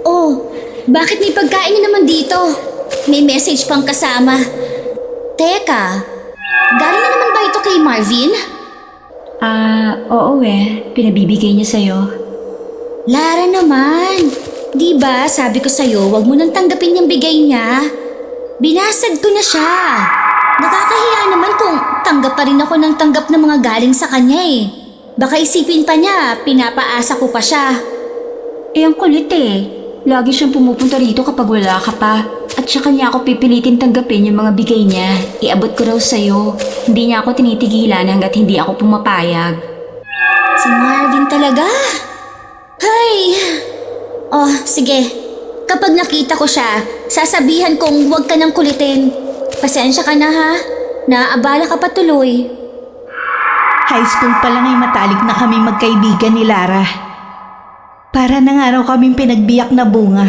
Oh, bakit may pagkain na naman dito? May message pang kasama. Teka, galing na naman ba ito kay Marvin? Oo pinabibigay niya sa'yo. Lara naman, di ba sabi ko sa'yo wag mo nang tanggapin yung bigay niya? Binasad ko na siya. Nakakahiya naman kung tanggap pa rin ako ng tanggap ng mga galing sa kanya eh. Baka isipin pa niya, pinapaasa ko pa siya. Ang kulit eh. Lagi siyang pumupunta rito kapag wala ka pa. At saka niya ako pipilitin tanggapin yung mga bigay niya. Iabot ko raw sa'yo. Hindi niya ako tinitigilan hanggat hindi ako pumapayag. Si Marvin talaga? Hay! Oh, sige. Kapag nakita ko siya, sasabihan kong huwag ka nang kulitin. Pasensya ka na ha. Naaabala ka pa tuloy. High school pa lang ay matalik na kami magkaibigan ni Lara. Para nang araw kaming pinagbiyak na bunga.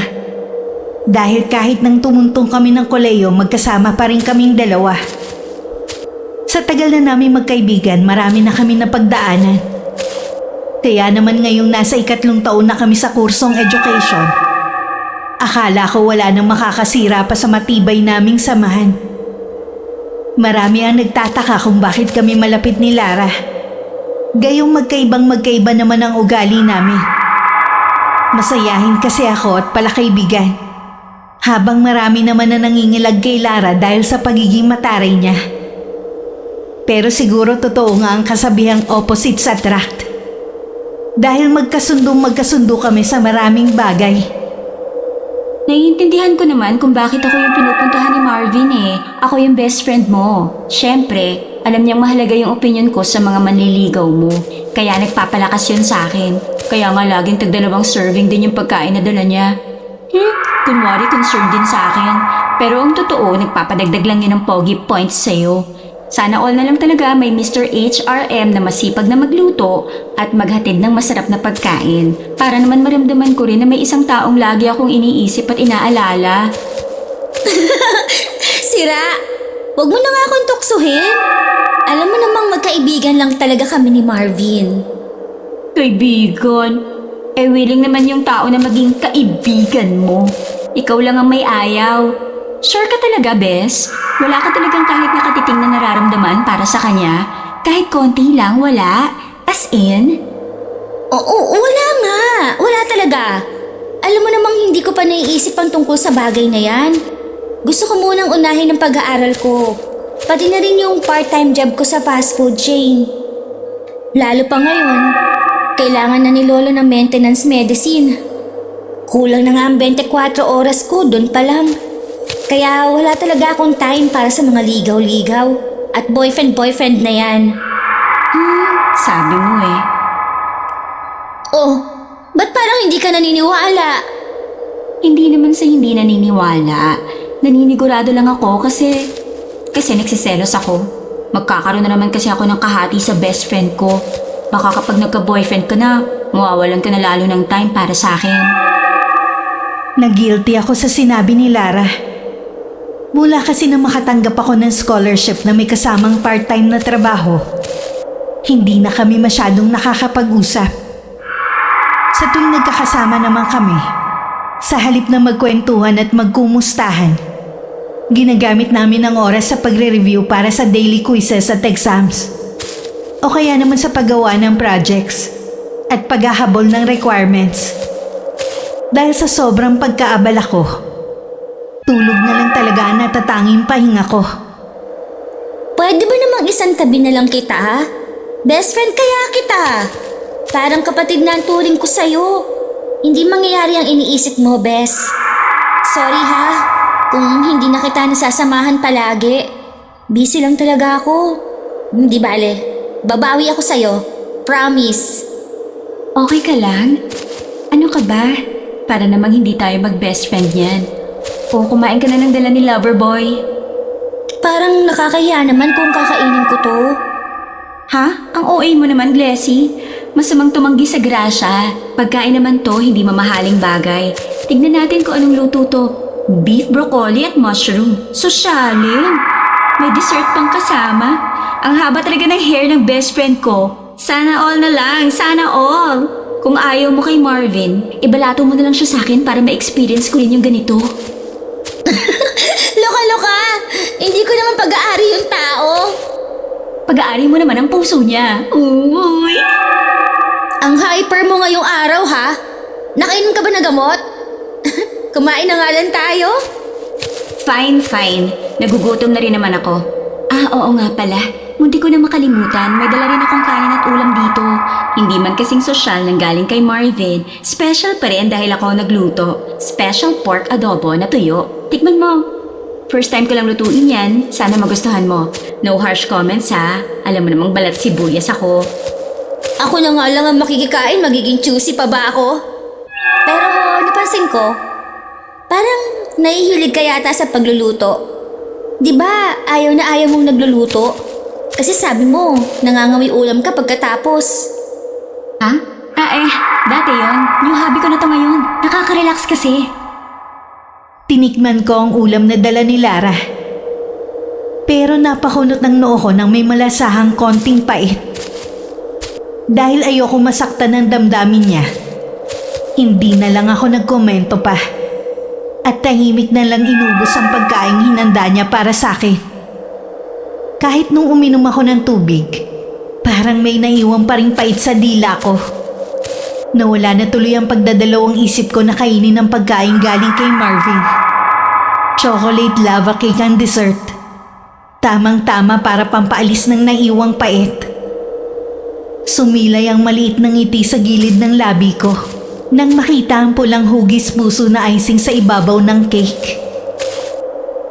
Dahil kahit nang tumuntong kami ng koleyo, magkasama pa rin kaming dalawa. Sa tagal na namin magkaibigan, marami na kami napagdaanan. Kaya naman ngayong nasa 3 taon na kami sa kursong education, akala ko wala nang makakasira pa sa matibay naming samahan. Marami ang nagtataka kung bakit kami malapit ni Lara. Gayong magkaibang-magkaiba naman ang ugali namin. Masayahin kasi ako at palakaibigan. Habang marami naman na nangingilag kay Lara dahil sa pagiging mataray niya. Pero siguro totoo nga ang kasabihang opposites attract. Dahil magkasundo kami sa maraming bagay. Naiintindihan ko naman kung bakit ako yung pinupuntahan ni Marvin eh. Ako yung best friend mo. Siyempre, alam niyang mahalaga yung opinion ko sa mga manliligaw mo. Kaya nagpapalakas yun sa akin. Kaya nga laging tagdalawang serving din yung pagkain na dala niya. Kunwari concerned din sa akin. Pero ang totoo, nagpapadagdag lang yun ng pogi points sa'yo. Sana all na lang talaga may Mr. HRM na masipag na magluto at maghatid ng masarap na pagkain. Para naman maramdaman ko rin na may isang taong lagi akong iniisip at inaalala. Sira, wag mo na nga akong tuksuhin. Alam mo namang magkaibigan lang talaga kami ni Marvin. Kaibigan? Willing naman yung tao na maging kaibigan mo. Ikaw lang ang may ayaw. Sure ka talaga, Bes? Wala ka talagang kahit nakatiting na nararamdaman para sa kanya? Kahit konti lang, wala? As in? Oo, wala nga. Wala talaga. Alam mo namang hindi ko pa naiisip ang tungkol sa bagay na yan. Gusto ko munang unahin ang pag-aaral ko. Pati na rin yung part-time job ko sa fast food chain. Lalo pa ngayon, kailangan na ni Lolo ng maintenance medicine. Kulang na nga ang 24 oras ko doon pa lang. Kaya wala talaga akong time para sa mga ligaw-ligaw at boyfriend-boyfriend na yan. Sabi mo eh. Oh, ba't parang hindi ka naniniwala? Hindi naman sa hindi naniniwala. Naninigurado lang ako kasi nagsiselos ako. Magkakaroon na naman kasi ako ng kahati sa best friend ko. Baka kapag nagka-boyfriend ka na, mawawalan ka na lalo ng time para sa akin. Nag-guilty ako sa sinabi ni Lara. Mula kasi nang makatanggap ako ng scholarship na may kasamang part-time na trabaho, hindi na kami masyadong nakakapag-usap. Sa tuwing nagkakasama naman kami, sa halip na magkwentuhan at magkumustahan, ginagamit namin ang oras sa pagre-review para sa daily quizzes at exams. O kaya naman sa paggawa ng projects at paghahabol ng requirements. Dahil sa sobrang pagkaabala ko, tulog na lang talaga ang natatanging pahinga ko. Pwede ba namang isang tabi na lang kita ha? Best friend kaya kita. Parang kapatid na ang turing ko sa'yo. Hindi mangyayari ang iniisip mo, Bes. Sorry ha, kung hindi na kita nasasamahan palagi. Busy lang talaga ako. Hindi bale, babawi ako sa'yo. Promise. Okay ka lang? Ano ka ba? Para namang hindi tayo mag-best friend yan. O kumain ka na ng dala ni Loverboy. Parang nakakahiya naman kung kakainin ko to. Ha? Ang OA mo naman, Glessy. Masamang tumanggi sa grasya. Pagkain naman to, hindi mamahaling bagay. Tignan natin kung anong luto to. Beef broccoli at mushroom. Sosyalin. May dessert pang kasama. Ang haba talaga ng hair ng best friend ko. Sana all na lang. Sana all. Kung ayaw mo kay Marvin, ibalato mo na lang siya sa akin para ma-experience ko rin yung ganito. Loka-loka! Hindi ko naman pag-aari yung tao. Pag-aari mo naman ang puso niya. Uy! Ang hyper mo ngayong araw ha? Nakainom ka ba ng gamot? Kumain na nga lang tayo? Fine. Nagugutom na rin naman ako. Oo nga pala. Munti ko na makalimutan, may dala rin akong kanin at ulam dito. Hindi man kasing sosyal nang galing kay Marvin. Special pa rin dahil ako nagluto. Special pork adobo na tuyo. Tikman mo. First time ko lang lutuin yan. Sana magustuhan mo. No harsh comments ha. Alam mo namang balat sibuyas ako. Ako na nga lang ang makikikain, magiging choosy pa ba ako? Pero napansin ko, parang nahihilig ka yata sa pagluluto. Di ba ayaw na ayaw mong nagluluto? Kasi sabi mo, nangangawi ulam ka pagkatapos. Ha? Dati yon. Yung hobby ko na to ngayon. Nakaka-relax kasi. Tinikman ko ang ulam na dala ni Lara. Pero napakunot ng noo ko nang may malasahang konting pait. Dahil ayoko masaktan ng damdamin niya, hindi na lang ako nagkomento pa. At tahimik na lang inubos ang pagkaing hinanda niya para sa akin. Kahit nung uminom ako ng tubig, parang may naiwang pa ring pait sa dila ko. Nawala na tuloy ang pagdadalawang isip ko na kainin ang pagkain galing kay Marvin. Chocolate lava cake ang dessert. Tamang-tama para pampaalis ng naiwang pait. Sumilay ang maliit na ngiti sa gilid ng labi ko nang makita ang pulang hugis puso na icing sa ibabaw ng cake.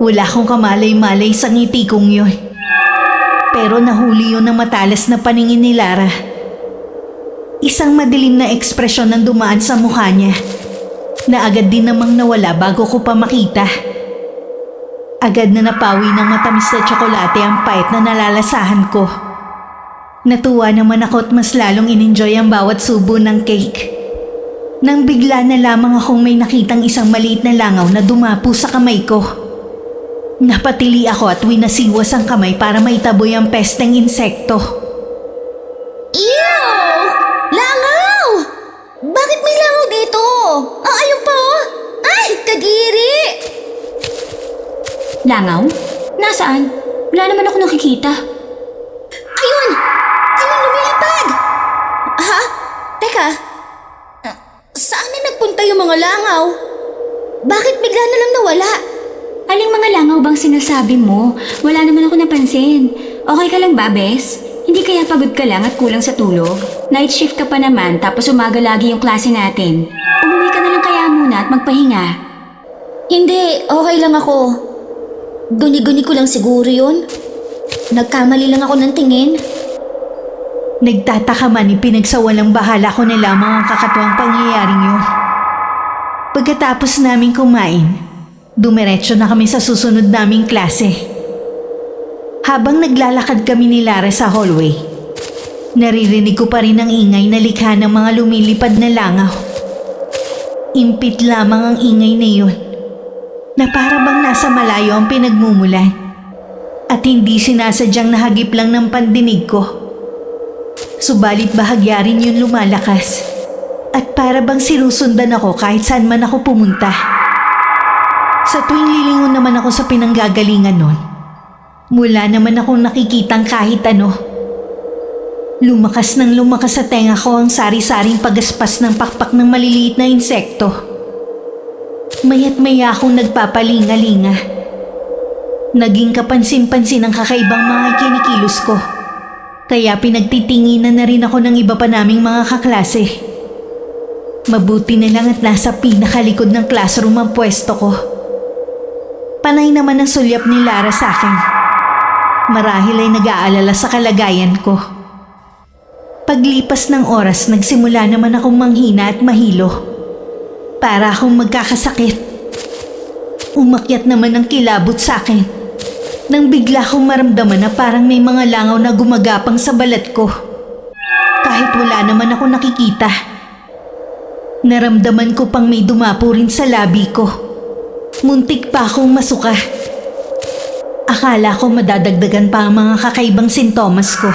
Wala akong kamalay-malay sa ngiti kong yun. Pero nahuli yun ng matalas na paningin ni Lara. Isang madilim na ekspresyon ang dumaan sa mukha niya na agad din namang nawala bago ko pa makita. Agad na napawi ng matamis na tsokolate ang pait na nalalasahan ko. Natuwa naman ako at mas lalong in-enjoy ang bawat subo ng cake. Nang bigla na lamang akong may nakitang isang maliit na langaw na dumapo sa kamay ko. Napatili ako at winasiwas ang kamay para maitaboy ang pesteng insekto. Ew! Langaw! Bakit may langaw dito? Ayun pa oh! Ay, kadiri! Langaw? Nasaan? Wala naman ako nakikita. Ayun! Ayun, lumilipad! Ha? Teka, saan na nagpunta yung mga langaw? Bakit bigla na lang nawala? Aling mga langaw bang sinasabi mo? Wala naman ako napansin. Okay ka lang ba, Bes? Hindi kaya pagod ka lang at kulang sa tulog? Night shift ka pa naman tapos umaga lagi yung klase natin. Umuwi ka na lang kaya muna at magpahinga. Hindi, okay lang ako. Guni-guni ko lang siguro yun. Nagkamali lang ako ng tingin. Nagtataka man ipinagsawalang bahala ko na lamang ang kakatuwang pangyayaring yun. Pagkatapos naming kumain, dumiretso na kami sa susunod naming klase. Habang naglalakad kami ni Lara sa hallway, naririnig ko pa rin ang ingay na likha ng mga lumilipad na langaw. Impit lamang ang ingay na yun, na para bang nasa malayo ang pinagmumulan at hindi sinasadyang nahagip lang ng pandinig ko. Subalit bahagya rin yun lumalakas at para bang sinusundan ako kahit saan man ako pumunta. Sa tuwing lilingon naman ako sa pinanggagalingan nun, wala naman akong nakikitang kahit ano. Lumakas sa tenga ko ang sari-saring pagaspas ng pakpak ng maliliit na insekto. Maya't maya akong nagpapalinga-linga. Naging kapansin-pansin ang kakaibang mga kinikilos ko. Kaya pinagtitinginan na rin ako ng iba pa naming mga kaklase. Mabuti na lang at nasa pinakalikod ng classroom ang pwesto ko. Panay naman ang sulyap ni Lara sa akin. Marahil ay nag-aalala sa kalagayan ko. Paglipas ng oras, nagsimula naman akong manghina at mahilo. Para akong magkakasakit. Umakyat naman ang kilabot sa akin. Nang bigla kong maramdaman na parang may mga langaw na gumagapang sa balat ko. Kahit wala naman ako nakikita. Naramdaman ko pang may dumapo rin sa labi ko. Muntik pa akong masuka. Akala ko madadagdagan pa ang mga kakaibang sintomas ko.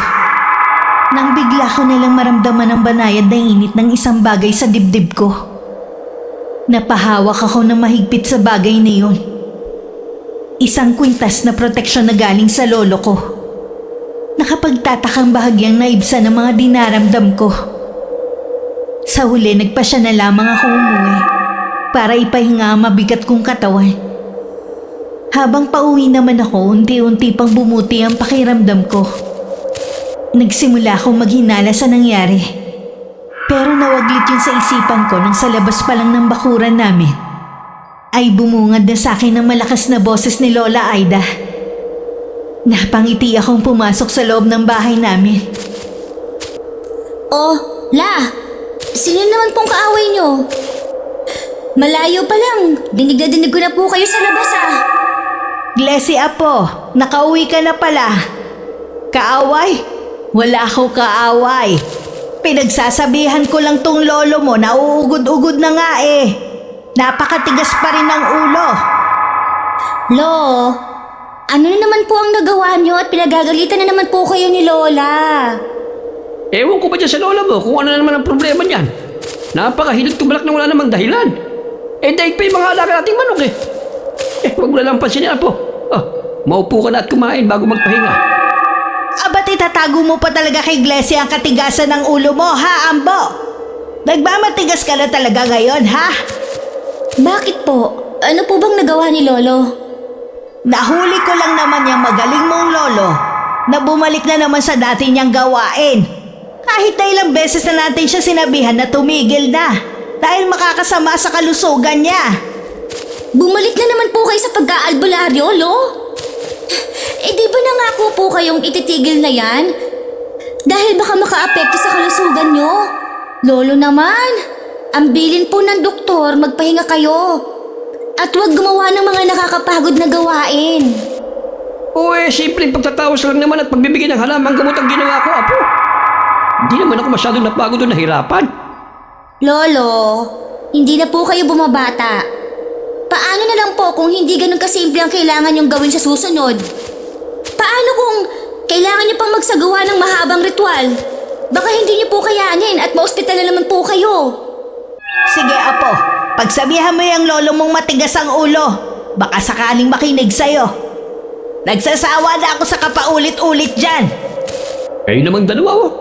Nang bigla ko nalang maramdaman ang banayad na init ng isang bagay sa dibdib ko. Napahawak ako ng mahigpit sa bagay na yun. Isang kwintas na proteksyon na galing sa lolo ko. Nakapagtatakang bahagyang naibsan ng mga dinaramdam ko. Sa huli, nagpasya na lamang ako umuwi para ipahinga ang mabigat kong katawan. Habang pauwi naman ako, unti-unti pang bumuti ang pakiramdam ko. Nagsimula akong maghinala sa nangyari. Pero nawaglit yun sa isipan ko nang sa labas pa lang ng bakuran namin ay bumungad na sa akin ang malakas na boses ni Lola Aida. Napangiti akong pumasok sa loob ng bahay namin. Oh, La! Sino naman pong kaaway nyo? Malayo pa lang. Dinig na dinig ko na po kayo sa labas Glessy Apo, nakauwi ka na pala. Kaaway? Wala ako kaaway. Pinagsasabihan ko lang tong lolo mo na uugod-ugod na nga eh. Napakatigas pa rin ng ulo. Lo, ano na naman po ang nagawa nyo at pinagagalitan na naman po kayo ni Lola? Ewan ko ba dyan sa lola mo kung ano na naman ang problema niyan. Napakahilig tumalak na wala namang dahilan. Daig pa yung mga alaga nating manok eh. Wag mo na lang pansinin po. Maupo ka na at kumain bago magpahinga. Ba't itatago mo pa talaga kay Glessy ang katigasan ng ulo mo, ha, Ambo? Nagmamatigas ka na talaga ngayon, ha? Bakit po? Ano po bang nagawa ni Lolo? Nahuli ko lang naman yung magaling mong lolo na bumalik na naman sa dati niyang gawain. Kahit na ilang beses na natin siya sinabihan na tumigil na dahil makakasama sa kalusugan niya. Bumalik na naman po kayo sa pag-aalbularyo, Lo? Di ba nangako po kayong ititigil na yan? Dahil baka makaapekto sa kalusugan nyo. Lolo naman, ambilin po ng doktor, magpahinga kayo. At huwag gumawa ng mga nakakapagod na gawain. Simpleng pagtatawas lang naman at pagbibigay ng halamang gamot ang ginawa ko, Apo. Hindi naman ako masyadong napagod o nahirapan. Lolo, hindi na po kayo bumabata. Paano na lang po kung hindi ganun kasimple ang kailangan yung gawin sa susunod? Paano kung kailangan niyo pang magsagawa ng mahabang ritual? Baka hindi niyo po kayanin at ma-ospital na naman po kayo. Sige, Apo. Pagsabihan mo yung lolo mong matigas ang ulo. Baka sakaling makinig sa'yo. Nagsasawa na ako sa kapaulit-ulit dyan. Kayo namang dalawa,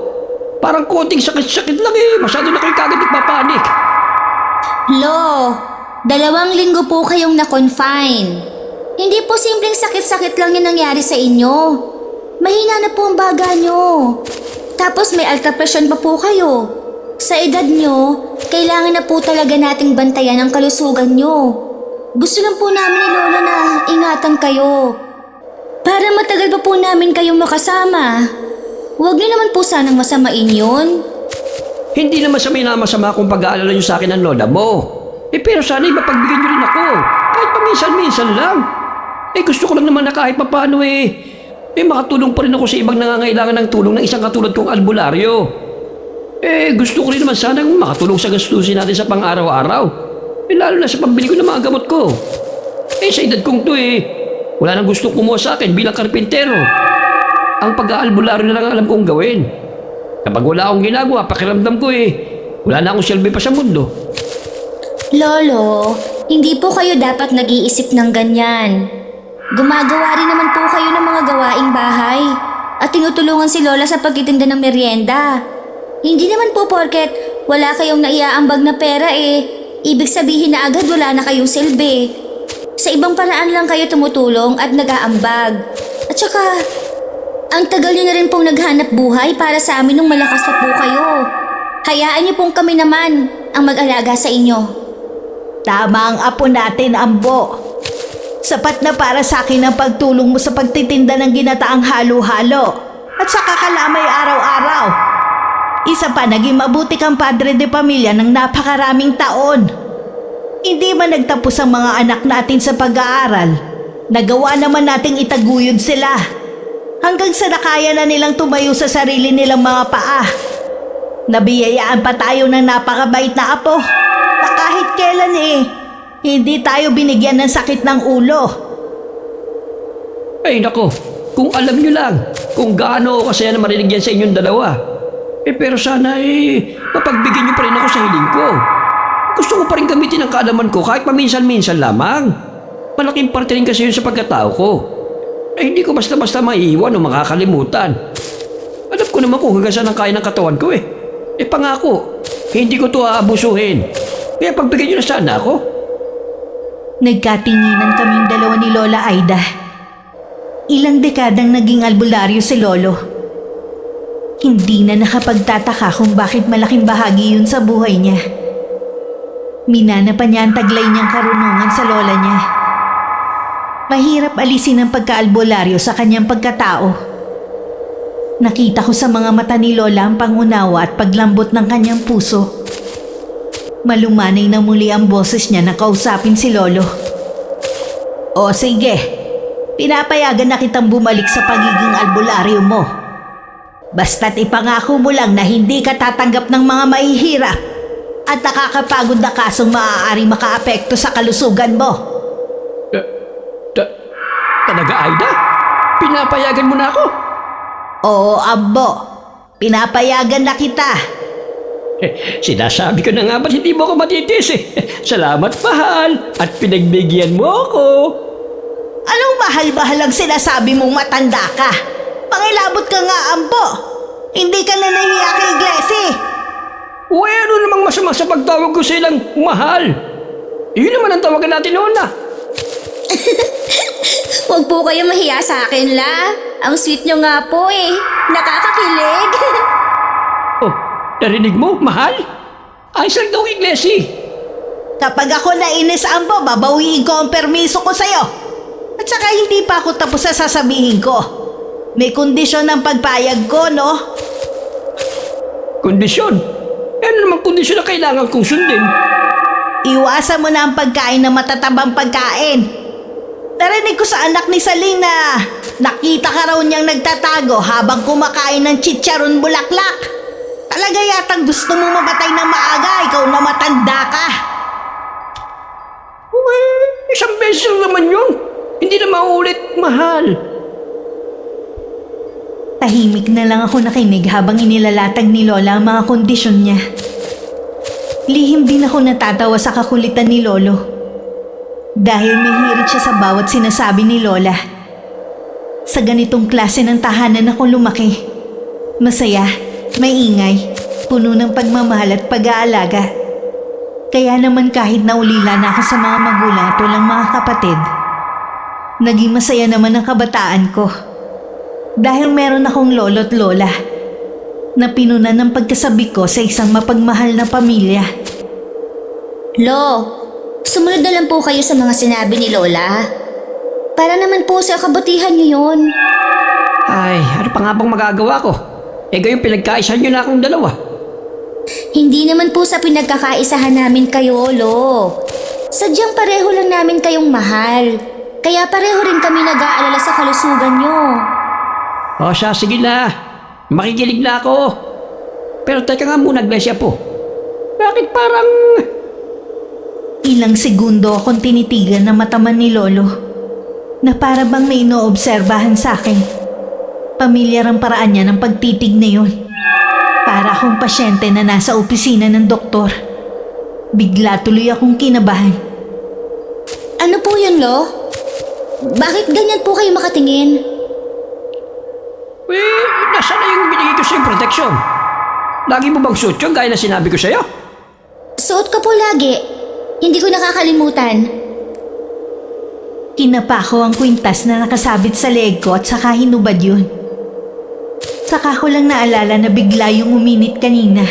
parang konting sakit-sakit lang eh. Masyado na kayo kagad nagpapanik. Lo, 2 linggo po kayong na-confine. Hindi po simpleng sakit-sakit lang yung nangyari sa inyo. Mahina na po ang baga nyo. Tapos may alta pressure pa po kayo. Sa edad nyo, kailangan na po talaga nating bantayan ang kalusugan nyo. Gusto lang po namin ni Lola na ingatan kayo. Para matagal pa po namin kayong makasama. Huwag niyo naman po sanang masamain yun. Hindi naman sa may namasama kung pag-aalala niyo sa akin ng lola mo. Pero sana ipapagbigyan niyo rin ako. Kahit paminsan-minsan lang. Gusto ko lang naman na kahit papaano makatulong pa rin ako sa ibang nangangailangan ng tulong ng isang katulad kong albularyo. Gusto ko rin naman sanang makatulong sa gastusin natin sa pang-araw-araw. Lalo na sa pambili ko ng mga gamot ko. Sa edad kong to wala nang gustong kumuha sa akin bilang karpintero. Ang pag-aalbularyo na lang alam kong gawin. Kapag wala akong ginagawa, pakiramdam ko wala na akong silbi pa sa mundo. Lolo, hindi po kayo dapat nag-iisip ng ganyan. Gumagawa rin naman po kayo ng mga gawaing bahay at tinutulungan si Lola sa pagtitinda ng merienda. Hindi naman po porket wala kayong naiaambag na pera ibig sabihin na agad wala na kayong silbi. Sa ibang paraan lang kayo tumutulong at nag-aambag. At saka, ang tagal nyo na rin pong naghanap buhay para sa amin nung malakas pa po kayo. Hayaan niyo pong kami naman ang mag-alaga sa inyo. Tama ang apo natin, Ambo. Sapat na para sa akin ang pagtulong mo sa pagtitinda ng ginataang halo-halo at sa kakalamay araw-araw. Isa pa, naging mabuti kang padre de pamilya ng napakaraming taon. Hindi man nagtapos ang mga anak natin sa pag-aaral, nagawa naman nating itaguyod sila hanggang sa nakaya na nilang tumayo sa sarili nilang mga paa. Nabiyayaan pa tayo ng napakabait na apo na kahit kailan hindi tayo binigyan ng sakit ng ulo. Nako, kung alam nyo lang kung gaano ako kasaya na marinig yan sa inyong dalawa. Pero sana mapagbigyan niyo pa rin ako sa hiling ko. Gusto ko pa rin gamitin ang kaalaman ko kahit paminsan-minsan lamang. Malaking parte rin kasi yun sa pagkatao ko. Hindi ko basta-basta maiiwan o makakalimutan. Alam ko naman kung hanggang saan ang kaya ng katawan ko eh. Pangako, hindi ko to aabusuhin. Kaya pagbigyan niyo na sana ako. Nagkatinginan kaming dalawa ni Lola Aida. Ilang dekadang naging albularyo si Lolo. Hindi na nakapagtataka kung bakit malaking bahagi yun sa buhay niya. Minana pa niya ang taglay niyang karunungan sa lola niya. Mahirap alisin ang pagkaalbularyo sa kanyang pagkatao. Nakita ko sa mga mata ni Lola ang pangunawa at paglambot ng kanyang puso. Malumanay na muli ang boses niya na kausapin si Lolo. O sige, pinapayagan na kitang bumalik sa pagiging albularyo mo. Basta't ipangako mo lang na hindi ka tatanggap ng mga mahihirap at nakakapagod na kasong maaari makaapekto sa kalusugan mo. Talaga, Aida? Pinapayagan mo na ako? Oo, Ambo. Pinapayagan na kita. Sinasabi ko na nga ba't hindi mo ako matitis eh. Salamat, mahal. At pinagbigyan mo ako. Anong mahal-mahal ang sinasabi mong matanda ka? Pangilabot ka nga, Ambo. Hindi ka na nahiya kay Glessy. Uy, ano namang masama sa pagtawag ko sa ilang mahal? Yun naman ang tawagan natin noon na. Huwag po kayo mahiya sa akin, La. Ang sweet nyo nga po eh. Nakakakilig. Oh, narinig mo, mahal? Ayos lang daw Iglesi. Kapag ako nainis, Ambo, babawiin ko ang permiso ko sa'yo. At saka hindi pa ako tapos sa sasabihin ko. May kondisyon ng pagpayag ko, no? Kondisyon? Ano namang kondisyon na kailangan kong sundin? Iwasan mo na ang pagkain ng matatabang pagkain. Narinig ko sa anak ni Saling na nakita ka raw niyang nagtatago habang kumakain ng chicharon bulaklak. Talaga yatang gusto mo mamatay ng maaga, ikaw na matanda ka. Uy, isang beses lang naman yun. Hindi na maulit, mahal. Tahimik na lang ako nakinig habang inilalatag ni Lola ang mga kondisyon niya. Lihim din ako natatawa sa kakulitan ni Lolo. Dahil may hirit siya sa bawat sinasabi ni Lola. Sa ganitong klase ng tahanan ako lumaki. Masaya, maingay, puno ng pagmamahal at pag-aalaga. Kaya naman kahit naulila na ako sa mga magulang at walang mga kapatid, naging masaya naman ang kabataan ko. Dahil meron akong lolo't lola na pinunan ng pagkasabi ko sa isang mapagmahal na pamilya. Lo, sumunod na lang po kayo sa mga sinabi ni Lola. Para naman po sa kabutihan niyo yun. Ay, ano pa nga bang magagawa ko? Gayong pinagkaisahan nyo na akong dalawa. Hindi naman po sa pinagkakaisahan namin kayo, Lo. Sadyang pareho lang namin kayong mahal. Kaya pareho rin kami nag-aalala sa kalusugan niyo. O siya, sige na. Makikinig na ako. Pero teka nga muna, Iglesia po. Bakit parang... Ilang segundo akong tinitigan na mataman ni Lolo na para bang may inoobserbahan sa akin. Pamilyar ang paraan niya ng pagtitig na yun. Para akong pasyente na nasa opisina ng doktor. Bigla tuloy akong kinabahan. Ano po yun, Lo? Bakit ganyan po kayo makatingin? Nasaan na yung binigay ko sa'yo proteksyon? Lagi mo bang suot yun gaya na sinabi ko sa'yo? Suot ko po lagi. Hindi ko nakakalimutan. Kinapa ko ang kwintas na nakasabit sa leeg ko at saka hinubad yun. Saka ko lang naalala na bigla yung uminit kanina.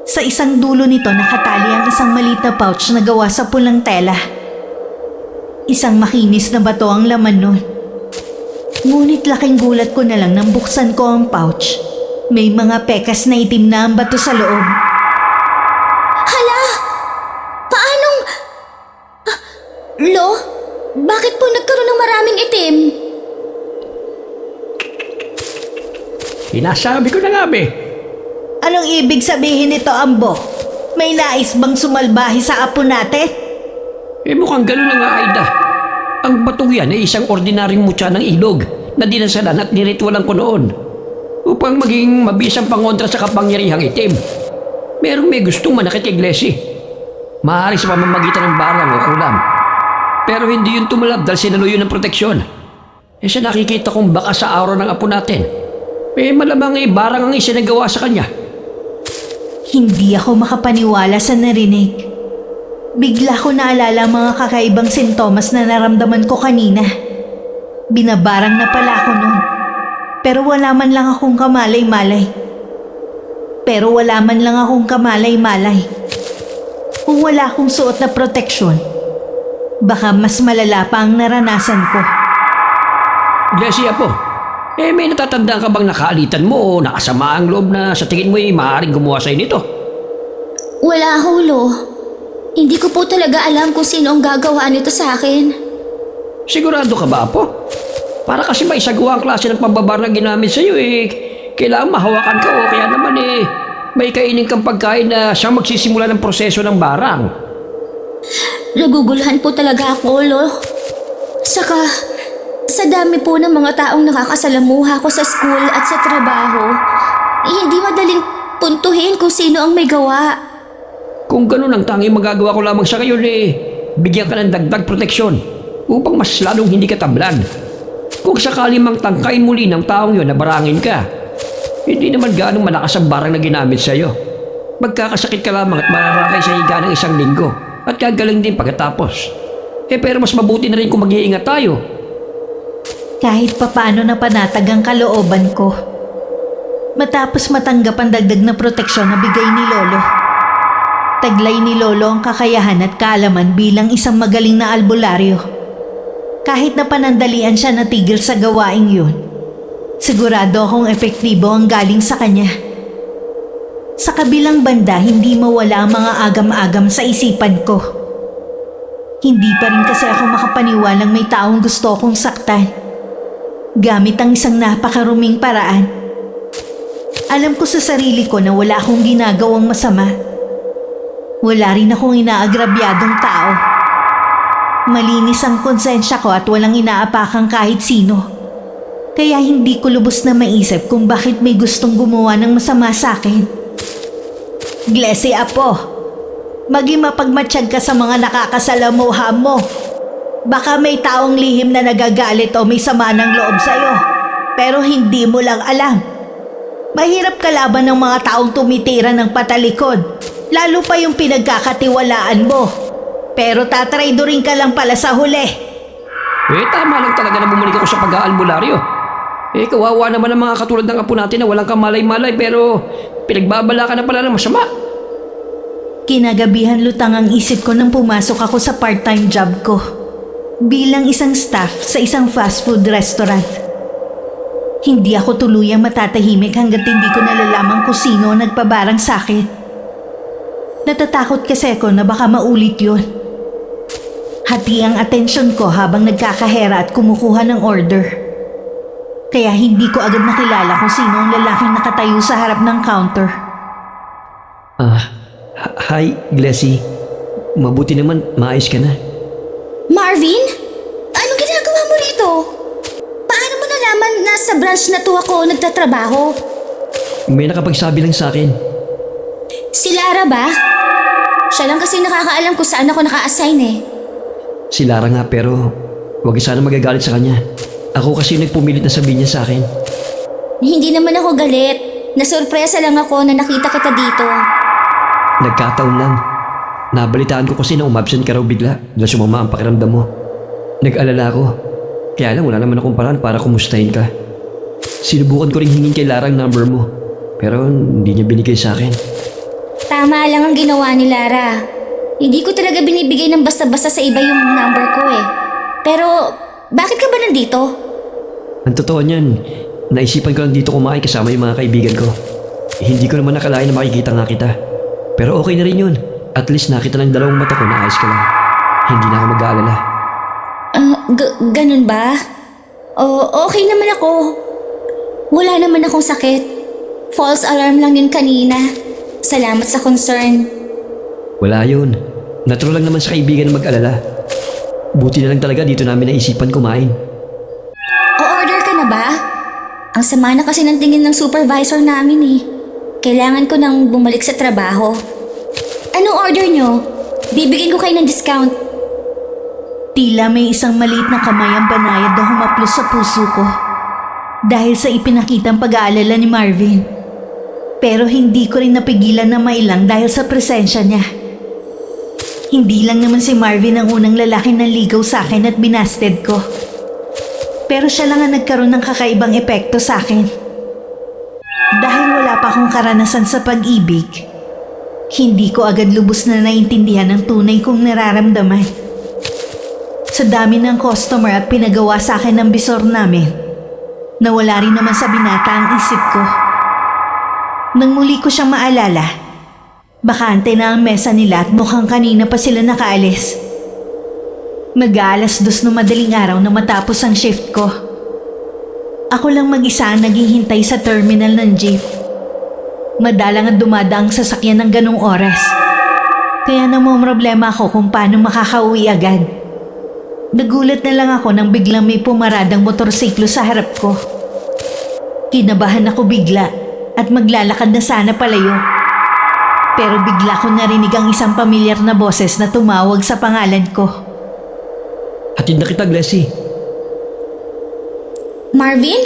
Sa isang dulo nito nakatali ang isang maliit na pouch na gawa sa pulang tela. Isang makinis na bato ang laman nun. Ngunit laking gulat ko na lang nang buksan ko ang pouch. May mga pekas na itim na ang bato sa loob. Hala! Paanong... Lo, bakit po nagkaroon ng maraming itim? Sinasabi ko na nga, be. Anong ibig sabihin nito, Ambo? May nais bang sumalbahi sa apo natin? Mukhang gano'n na nga, Aida. Ang batong yan ay isang ordinaryong mutya ng ilog na dinasalan at niritualan ko noon. upang maging mabisang pangontra sa kapangyarihang itim. Merong may gustong manakit kay Glessy. Maaari sa pamamagitan ng barang o kulam. Pero hindi yun tumalab dahil sinaluyo ng proteksyon. Sa nakikita kong baka sa aura ng apo natin, malamang barang ang isinagawa sa kanya. Hindi ako makapaniwala sa narinig. Bigla ko naalala ang mga kakaibang sintomas na naramdaman ko kanina. Binabarang na pala ako nun. Pero wala man lang akong kamalay-malay. Kung wala akong suot na proteksyon, baka mas malala pa ang naranasan ko. Glessy, apo, may natatandaan ka bang nakaalitan mo o nakasama ang loob na sa tingin mo maaaring gumawa sa'yo nito? Wala, Hulo. Hindi ko po talaga alam kung sino ang gagawa nito sa akin. Sigurado ka ba, apo? Para kasi may isagawa ang klase ng pambabar na ginamit sa'yo kailangan mahawakan ka o kaya naman may kainin kang pagkain na siyang magsisimula ng proseso ng barang. Naguguluhan po talaga ako, Lo. Saka, sa dami po ng mga taong nakakasalamuha ko sa school at sa trabaho, hindi madaling puntuhin kung sino ang may gawa. Kung ganun ang tanging magagawa ko lamang sa ngayon bigyan ka ng dagdag proteksyon upang mas lalong hindi ka tablan. Kung sakali mang tangkain muli ng taong yon na barangin ka, hindi naman ganong malakas ang barang na ginamit sa'yo. Magkakasakit ka lamang at mararakay sa higa ng 1 linggo at gagaling din pagkatapos. Pero mas mabuti na rin kung mag-iingat tayo. Kahit papaano na panatag ang kalooban ko. Matapos matanggap ang dagdag na proteksyon na bigay ni Lolo. Taglay ni Lolo ang kakayahan at kaalaman bilang isang magaling na albularyo. Kahit na panandalian siya natigil sa gawaing yun, sigurado akong epektibo ang galing sa kanya. Sa kabilang banda, hindi mawala ang mga agam-agam sa isipan ko. Hindi pa rin kasi ako makapaniwalang may taong gusto akong saktan. Gamit ang isang napakaruming paraan. Alam ko sa sarili ko na wala akong ginagawang masama. Wala rin akong inaagrabyadong tao. Malinis ang konsensya ko at walang inaapakang kahit sino. Kaya hindi ko lubos na maisip kung bakit may gustong gumawa ng masama sa akin. Glessy, apo, maging mapagmatsyag ka sa mga nakakasalamuha mo. Baka may taong lihim na nagagalit o may sama ng loob sa'yo, pero hindi mo lang alam. Mahirap kalaban ng mga taong tumitira ng patalikod, lalo pa yung pinagkakatiwalaan mo. Pero tatraydorin ka lang pala sa huli. Tama lang talaga na bumalik ako sa pag-aalbularyo. Kawawa naman ang mga katulad ng apo natin na walang kamalay-malay pero pinagbabala ka na pala ng masama. Kinagabihan lutang ang isip ko nang pumasok ako sa part-time job ko bilang isang staff sa isang fast food restaurant. Hindi ako tuluyang matatahimik hanggat hindi ko nalalaman kung sino ang nagpabarang sa akin. Natatakot kasi ako na baka maulit yun. Hati ang atensyon ko habang nagkakahera at kumukuha ng order. Kaya hindi ko agad nakilala kung sino ang lalaking nakatayo sa harap ng counter. Hi, Glessy. Mabuti naman, maayos ka na. Marvin? Anong ginagawa mo rito? Paano mo nalaman na sa branch na to ako nagtatrabaho? May nakapagsabi lang sa akin. Si Lara ba? Siya lang kasi nakakaalam kung saan ako naka-assign Si Lara nga pero huwag sana magagalit sa kanya. Ako kasi yung nagpumilit na sabihin niya sa akin. Hindi naman ako galit. Nasurpresa lang ako na nakita kita dito. Nagkataon lang. Nabalitaan ko kasi na umabsent ka raw bigla dahil sumama ang pakiramdam mo. Nag-alala ako. Kaya lang wala naman akong paraan para kumustahin ka. Sinubukan ko rin hingin kay Lara ang number mo. Pero hindi niya binigay sa akin. Tama lang ang ginawa ni Lara. Hindi ko talaga binibigay ng basta-basta sa iba yung number ko Pero, bakit ka ba nandito? Ang totoo niyan, naisipan ko lang dito kumain kasama yung mga kaibigan ko. Hindi ko naman nakalain na makikita nga kita. Pero okay na rin yun. At least nakita ng dalawang mata ko na ayos ka lang. Hindi na ako mag-aalala. Ganun ba? Okay naman ako. Wala naman akong sakit. False alarm lang yun kanina. Salamat sa concern. Wala yun. Natural lang naman sa kaibigan na mag-alala. Buti na lang talaga dito namin naisipan kumain. O-order ka na ba? Ang sama na kasi ng tingin ng supervisor namin eh. Kailangan ko nang bumalik sa trabaho. Anong order nyo? Bibigyan ko kayo ng discount. Tila may isang maliit na kamay ang banayad na humaplos sa puso ko dahil sa ipinakitang pag-aalala ni Marvin. Pero hindi ko rin napigilan na mailang dahil sa presensya niya. Hindi lang naman si Marvin ang unang lalaki na ligaw sa akin at binasted ko. Pero siya lang ang nagkaroon ng kakaibang epekto sa akin. Dahil wala pa akong karanasan sa pag-ibig, hindi ko agad lubos na naintindihan ang tunay kong nararamdaman. Sa dami ng customer at pinagawa sa akin ng bisor namin, nawala rin naman sa binata ang isip ko. Nang muli ko siyang maalala, bakante na ang mesa nila at mukhang kanina pa sila nakaalis. Mag-aalas 2 na madaling araw na matapos ang shift ko. Ako lang mag-isa ang naghihintay sa terminal ng jeep. Madalang ang dumadaang sasakyan ng ganong oras. Kaya namomroblema ako kung paano makakauwi agad. Nagulat na lang ako nang biglang may pumaradang motorsiklo sa harap ko. Kinabahan ako bigla at maglalakad na sana palayo. Pero bigla ko narinig ang isang pamilyar na boses na tumawag sa pangalan ko. Hatid na kita, Glessy. Marvin?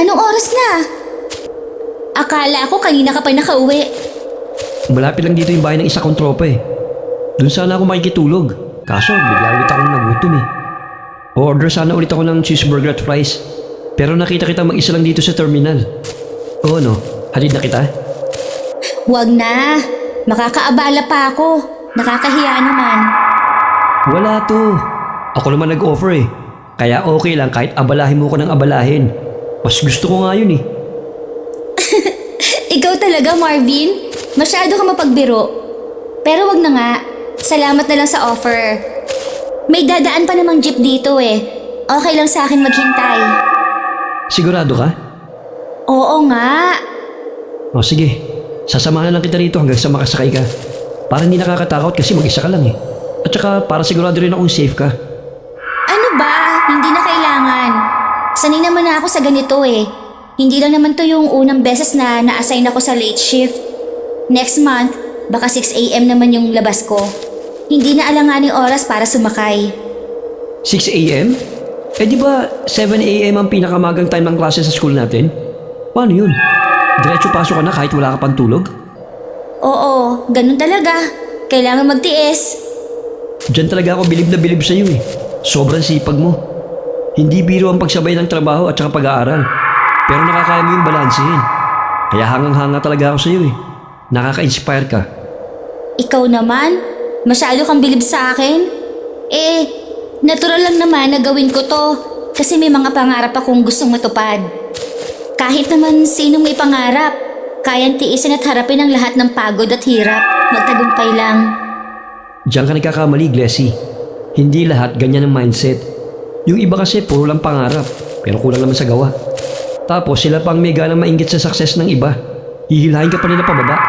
Anong oras na? Akala ko kanina ka pa nakauwi. Malapit lang dito yung bahay ng isa kong tropa eh. Doon sana ako makikitulog. Kaso bigla ulit akong nagutom eh. Order sana ulit ako ng cheeseburger at fries. Pero nakita kita mag-isa lang dito sa terminal. Oo no, hatid na kita. Huwag na. Makakaabala pa ako. Nakakahiya naman. Wala to. Ako naman nag-offer eh. Kaya okay lang kahit abalahin mo ko ng abalahin. Mas gusto ko nga yun eh. Ikaw talaga, Marvin. Masyado ka mapagbiro. Pero wag na nga. Salamat na lang sa offer. May dadaan pa namang jeep dito eh. Okay lang sa akin maghintay. Sigurado ka? Oo nga. O sige, sasamahan lang kita rito hanggang sa makasakay ka. Para hindi nakakatakot kasi mag-isa ka lang eh. At saka para sigurado rin akong safe ka. Ano ba? Hindi na kailangan. Sanay naman na ako sa ganito eh. Hindi lang naman to yung unang beses na na-assign ako sa late shift. Next month, baka 6 a.m. naman yung labas ko. Hindi na alanganing oras para sumakay. 6 a.m.? Eh di ba 7 a.m. ang pinakamagang time ng klase sa school natin? Paano yun? Diretso pasok ka na kahit wala ka pang tulog? Oo, ganun talaga. Kailangan magtiis. Diyan talaga ako bilib na bilib sa'yo eh. Sobrang sipag mo. Hindi biro ang pagsabay ng trabaho at saka pag-aaral. Pero nakakaya mo yung balansehin. Kaya hangang-hanga talaga ako sa'yo eh. Nakaka-inspire ka. Ikaw naman, masyado kang bilib sa akin. Eh, natural lang naman na gawin ko to kasi may mga pangarap akong gustong matupad. Kahit naman sinong may pangarap, kayang tiisin at harapin ang lahat ng pagod at hirap. Magtagumpay lang. Diyan ka nagkakamali, Glessy. Hindi lahat ganyan ang mindset. Yung iba kasi puro lang pangarap, pero kulang naman sa gawa. Tapos sila pang may ganang mainggit sa success ng iba. Hihilahin ka pa nila pababa.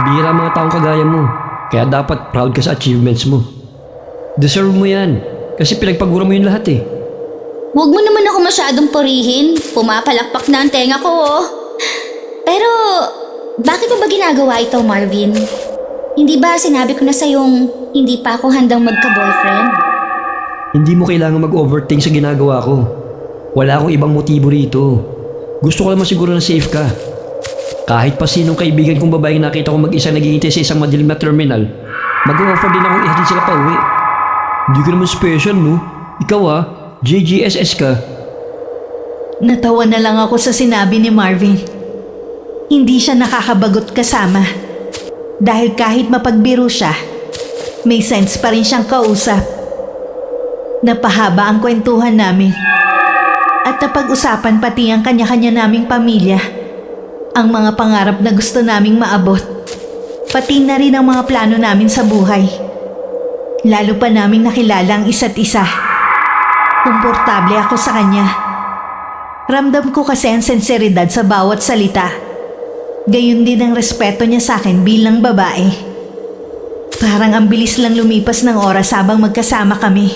Bihira ang mga taong kagaya mo, kaya dapat proud ka sa achievements mo. Deserve mo yan, kasi pinagpagura mo yung lahat eh. Huwag mo naman ako masyadong purihin. Pumapalakpak na ang tenga ko oh. Pero, bakit mo ba ginagawa ito, Marvin? Hindi ba sinabi ko na sa'yong hindi pa ako handang magka-boyfriend? Hindi mo kailangan mag-overthink sa ginagawa ko. Wala akong ibang motibo rito. Gusto ko lang masiguro na safe ka. Kahit pa sinong kaibigan kong babaeng nakita ko mag-isa naghihintay sa isang madilim na terminal, mag-offer din akong ihatid sila pa uwi. Hindi ka naman special, no? Ikaw JGSS ka. Natawa na lang ako sa sinabi ni Marvin. Hindi siya nakakabagot kasama. Dahil kahit mapagbiro siya, may sense pa rin siyang kausap. Napahaba ang kwentuhan namin. At napag-usapan pati ang kanya-kanya naming pamilya. Ang mga pangarap na gusto naming maabot. Pati na rin ang mga plano namin sa buhay. Lalo pa naming nakilala ang isa't isa. Komportable ako sa kanya. Ramdam ko kasi ang sinseridad sa bawat salita. Gayun din ang respeto niya sa akin bilang babae. Parang ang bilis lang lumipas ng oras habang magkasama kami.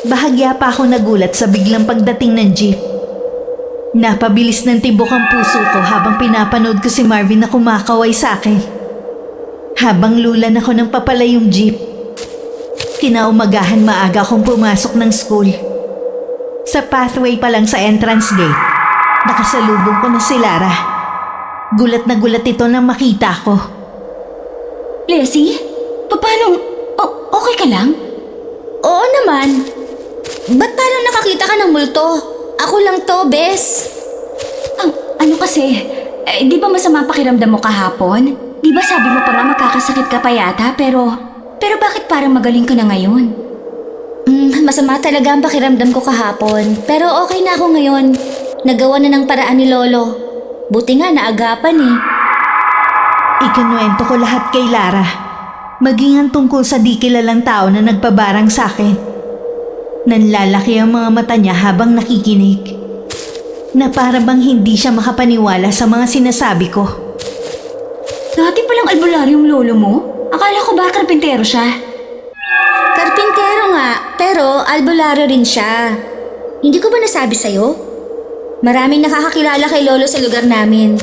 Bahagya pa ako nagulat sa biglang pagdating ng jeep. Napabilis ng tibok ang puso ko habang pinapanood ko si Marvin na kumakaway sa akin. Habang lulan ako ng papalayong jeep. Kinaumagahan maaga akong pumasok ng school. Sa pathway pa lang sa entrance gate, nakasalubong ko na si Lara. Gulat na gulat ito nang makita ko. Leslie? Paano? Okay ka lang? Oo naman. Ba't parang nakakita ka ng multo? Ako lang to, Bes. Ano kasi? Di ba masama ang pakiramdam mo kahapon? Di ba sabi mo pa nga magkakasakit ka pa yata pero bakit parang magaling ka na ngayon? Masama talaga ang pakiramdam ko kahapon. Pero okay na ako ngayon. Nagawa na ng paraan ni Lolo. Buti nga naagapan eh. Ikinuwento ko lahat kay Lara. Maging ang tungkol sa di kilalang tao na nagpabarang sa akin. Nanlalaki ang mga mata niya habang nakikinig. Na para bang hindi siya makapaniwala sa mga sinasabi ko. Dati palang albularyong lolo mo? Akala ko ba karpintero siya? Karpintero nga, pero albularyo rin siya. Hindi ko ba nasabi sa'yo? Maraming nakakakilala kay Lolo sa lugar namin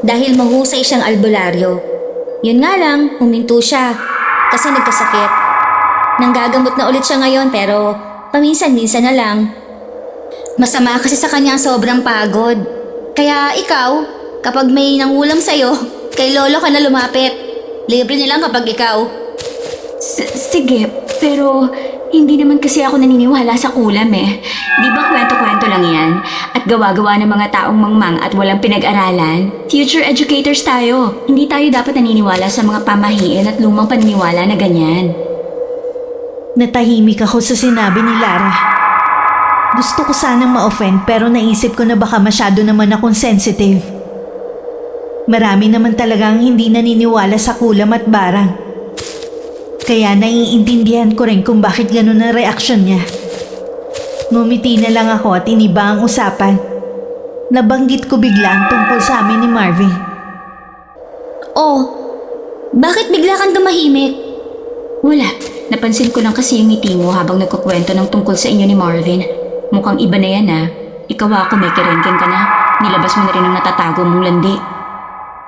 dahil mahusay siyang albularyo. Yun nga lang, huminto siya kasi nagkasakit. Nanggagamot na ulit siya ngayon pero paminsan-minsan na lang. Masama kasi sa kanya ang sobrang pagod. Kaya ikaw, kapag may nangulam sa'yo, kay Lolo ka na lumapit. Libre nilang kapag ikaw. Sige, pero hindi naman kasi ako naniniwala sa kulam eh. Di ba kwento-kwento lang yan? At gawa-gawa ng mga taong mangmang at walang pinag-aralan? Future educators tayo. Hindi tayo dapat naniniwala sa mga pamahiin at lumang paniniwala na ganyan. Natahimik ako sa sinabi ni Lara. Gusto ko sanang ma-offend pero naisip ko na baka masyado naman akong sensitive. Marami naman talagang hindi naniniwala sa kulam at barang. Kaya naiintindihan ko rin kung bakit ganun ang reaksyon niya. Ngumiti na lang ako at iniba ang usapan. Nabanggit ko bigla ang tungkol sa amin ni Marvin. Oh, bakit bigla kang tumahimik? Wala. Napansin ko lang kasi yung ngiti mo habang nagkukwento ng tungkol sa inyo ni Marvin. Mukhang iba na yan ah. Ikaw ako may kerengkeng ka na. Nilabas mo na rin ang natatago mong landi.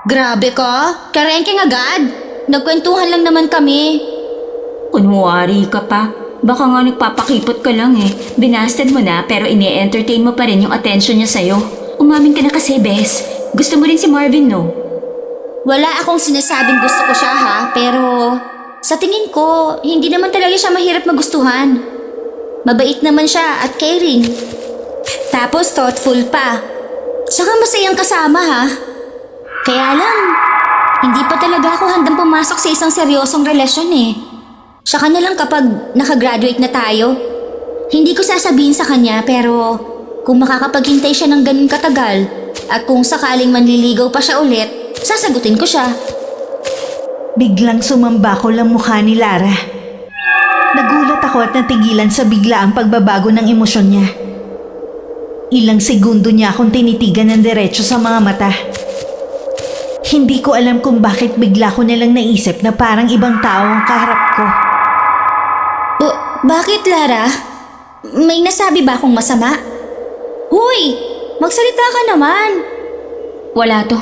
Grabe ka? Karengking agad? Nagkwentuhan lang naman kami. Kunwari ka pa. Baka nga nagpapakipot ka lang eh. Binasted mo na pero ini-entertain mo pa rin yung attention niya sa'yo. Umamin ka na kasi, Bes. Gusto mo rin si Marvin, no? Wala akong sinasabing gusto ko siya ha, pero sa tingin ko, hindi naman talaga siya mahirap magustuhan. Mabait naman siya at caring. Tapos thoughtful pa. Tsaka masayang kasama ha. Kaya lang, hindi pa talaga ako handang pumasok sa isang seryosong relasyon eh. Tsaka na lang kapag nakagraduate na tayo. Hindi ko sasabihin sa kanya pero kung makakapaghintay siya ng ganun katagal at kung sakaling manliligaw pa siya ulit, sasagutin ko siya. Biglang sumambakol ang mukha ni Lara. Nagulat ako at natigilan sa biglaang pagbabago ng emosyon niya. Ilang segundo niya akong tinitigan ng diretso sa mga mata. Hindi ko alam kung bakit bigla ko nilang naisip na parang ibang tao ang kaharap ko. Bakit, Lara? May nasabi ba akong masama? Huy! Magsalita ka naman! Wala to.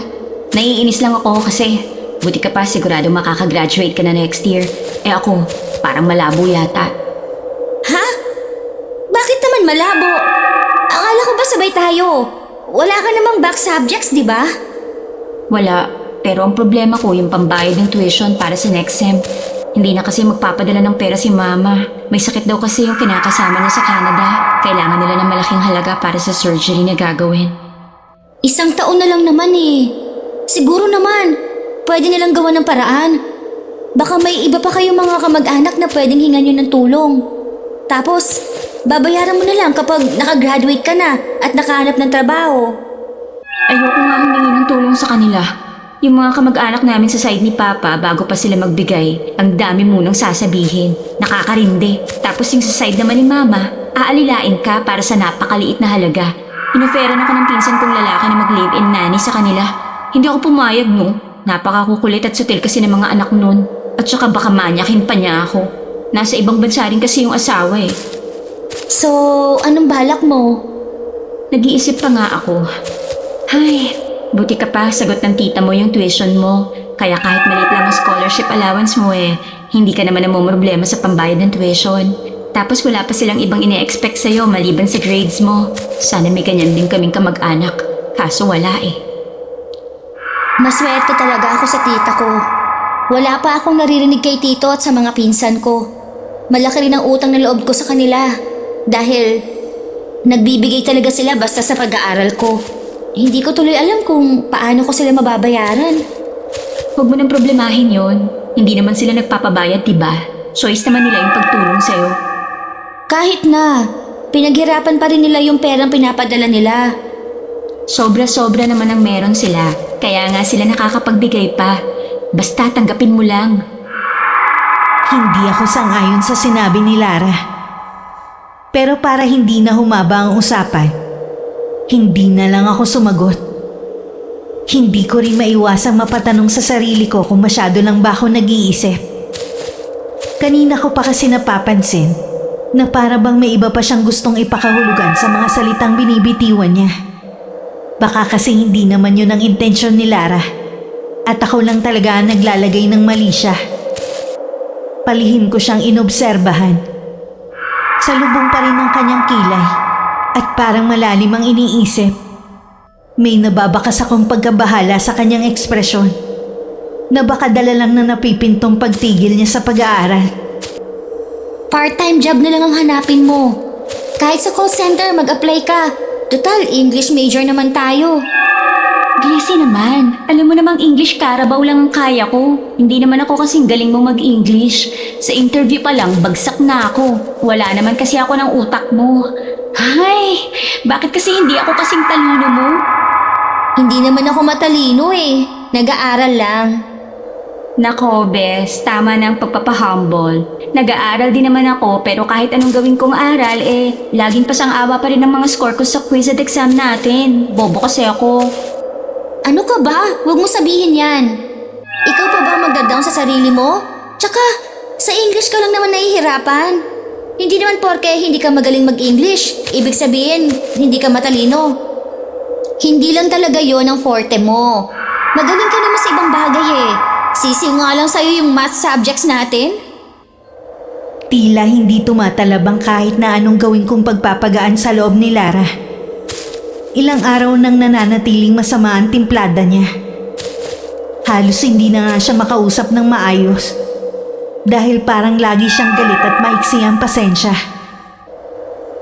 Naiinis lang ako kasi buti ka pa sigurado makakagraduate ka na next year. Eh ako, parang malabo yata. Ha? Bakit naman malabo? Akala ko ba sabay tayo? Wala ka namang back subjects, di ba? Wala, pero ang problema ko yung pambayad ng tuition para sa next sem. Hindi na kasi magpapadala ng pera si Mama. May sakit daw kasi yung kinakasama niya sa Canada. Kailangan nila ng malaking halaga para sa surgery na gagawin. 1 taon na lang naman eh. Siguro naman, pwede nilang gawa ng paraan. Baka may iba pa kayong mga kamag-anak na pwedeng hingan yun ng tulong. Tapos, babayaran mo na lang kapag nakagraduate ka na at nakahanap ng trabaho. Ayoko nga humingi ng tulong sa kanila. Yung mga kamag-anak namin sa side ni Papa bago pa sila magbigay, ang dami munang sasabihin. Nakakarindi. Tapos yung sa side naman ni Mama, aalilain ka para sa napakaliit na halaga. Inoferan ako ng pinsan kong lalaki na mag-live-in nanny sa kanila. Hindi ako pumayag no. Napakakukulit at sutil kasi ng mga anak nun. At saka baka manyakin pa niya ako. Nasa ibang bansa rin kasi yung asawa eh. So, anong balak mo? Nag-iisip pa nga ako. Ay, buti ka pa sagot ng tita mo yung tuition mo. Kaya kahit maliit lang ang scholarship allowance mo hindi ka naman namumroblema sa pambayad ng tuition. Tapos wala pa silang ibang ine-expect sa'yo maliban sa grades mo. Sana may ganyan din kaming kamag-anak. Kaso wala Maswerte talaga ako sa tita ko. Wala pa akong naririnig kay tito at sa mga pinsan ko. Malaki rin ang utang na loob ko sa kanila. Dahil nagbibigay talaga sila basta sa pag-aaral ko. Hindi ko tuloy alam kung paano ko sila mababayaran. Huwag mo nang problemahin yon. Hindi naman sila nagpapabayad, diba? Choice naman nila yung pagtulong sa'yo. Kahit na, pinaghirapan pa rin nila yung perang pinapadala nila. Sobra-sobra naman ang meron sila. Kaya nga sila nakakapagbigay pa. Basta tanggapin mo lang. Hindi ako sang-ayon sa sinabi ni Lara. Pero para hindi na humaba ang usapan, hindi na lang ako sumagot. Hindi ko rin maiwasang mapatanong sa sarili ko kung masyado lang ba ako nag-iisip. Kanina ko pa kasi napapansin na para bang may iba pa siyang gustong ipakahulugan sa mga salitang binibitiwan niya. Baka kasi hindi naman yun ang intensyon ni Lara at ako lang talaga ang naglalagay ng mali siya. Palihim ko siyang inobserbahan. Salubong pa rin ang kanyang kilay at parang malalim ang iniisip. May nababakas akong pagkabahala sa kanyang ekspresyon na baka dala lang na napipintong pagtigil niya sa pag-aaral. Part-time job na lang ang hanapin mo. Kahit sa call center mag-apply ka. Total, English major naman tayo. Gracie naman, alam mo namang English Carabao lang ang kaya ko. Hindi naman ako kasing galing mo mag-English. Sa interview pa lang, bagsak na ako. Wala naman kasi ako ng utak mo. Ay, bakit kasi hindi ako kasing talino mo? Hindi naman ako matalino Nag-aaral lang. Nako, Bes, tama na ang pagpapahumble. Nag-aaral din naman ako pero kahit anong gawin kong aral laging pasang-awa pa rin ang mga score ko sa quiz at exam natin. Bobo kasi ako. Ano ka ba? Huwag mo sabihin yan. Ikaw pa ba magda-down sa sarili mo? Tsaka, sa English ka lang naman nahihirapan. Hindi naman porke hindi ka magaling mag-English, ibig sabihin, hindi ka matalino. Hindi lang talaga yon ang forte mo. Magaling ka naman sa ibang bagay Sisiw nga lang sa'yo yung math subjects natin. Tila hindi tumatalabang kahit na anong gawin kong pagpapagaan sa loob ni Lara. Ilang araw nang nananatiling masama ang timplada niya. Halos hindi na nga siya makausap ng maayos dahil parang lagi siyang galit at maiksi ang pasensya.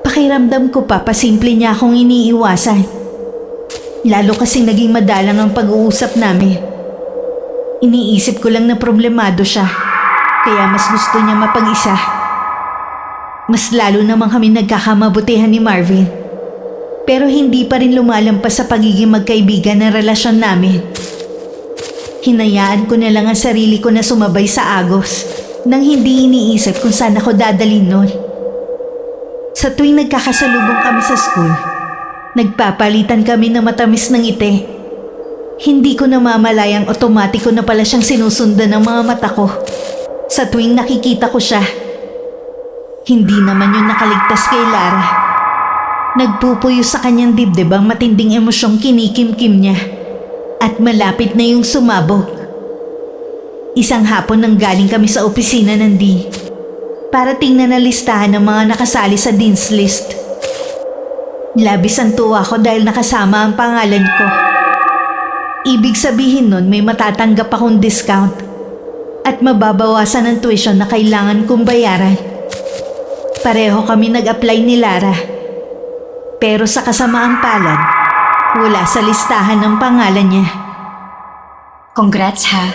Pakiramdam ko pa pasimple niya akong iniiwasan. Lalo kasing naging madalang ang pag-uusap namin. Iniisip ko lang na problemado siya kaya mas gusto niya mapag-isa. Mas lalo namang kami nagkakamabutihan ni Marvin. Pero hindi pa rin lumalampas sa pagiging magkaibigan na relasyon namin. Hinayaan ko na lang ang sarili ko na sumabay sa agos nang hindi iniisip kung saan ako dadalhin nun. Sa tuwing nagkakasalubong kami sa school, nagpapalitan kami ng matamis ng ngiti. Hindi ko namamalayang otomatiko na pala siyang sinusundan ng mga mata ko. Sa tuwing nakikita ko siya, hindi naman yun nakaligtas kay Lara. Nagpupuyo sa kanyang dibdib ang matinding emosyong kinikimkim niya at malapit na yung sumabog. Isang hapon nang galing kami sa opisina ng Dean para tingnan na listahan ng mga nakasali sa Dean's List. Labis ang tuwa ko dahil nakasama ang pangalan ko. Ibig sabihin nun may matatanggap akong discount at mababawasan ang tuition na kailangan kong bayaran. Pareho kami nag-apply ni Lara. Pero sa kasamaang palad, wala sa listahan ng pangalan niya. Congrats ha.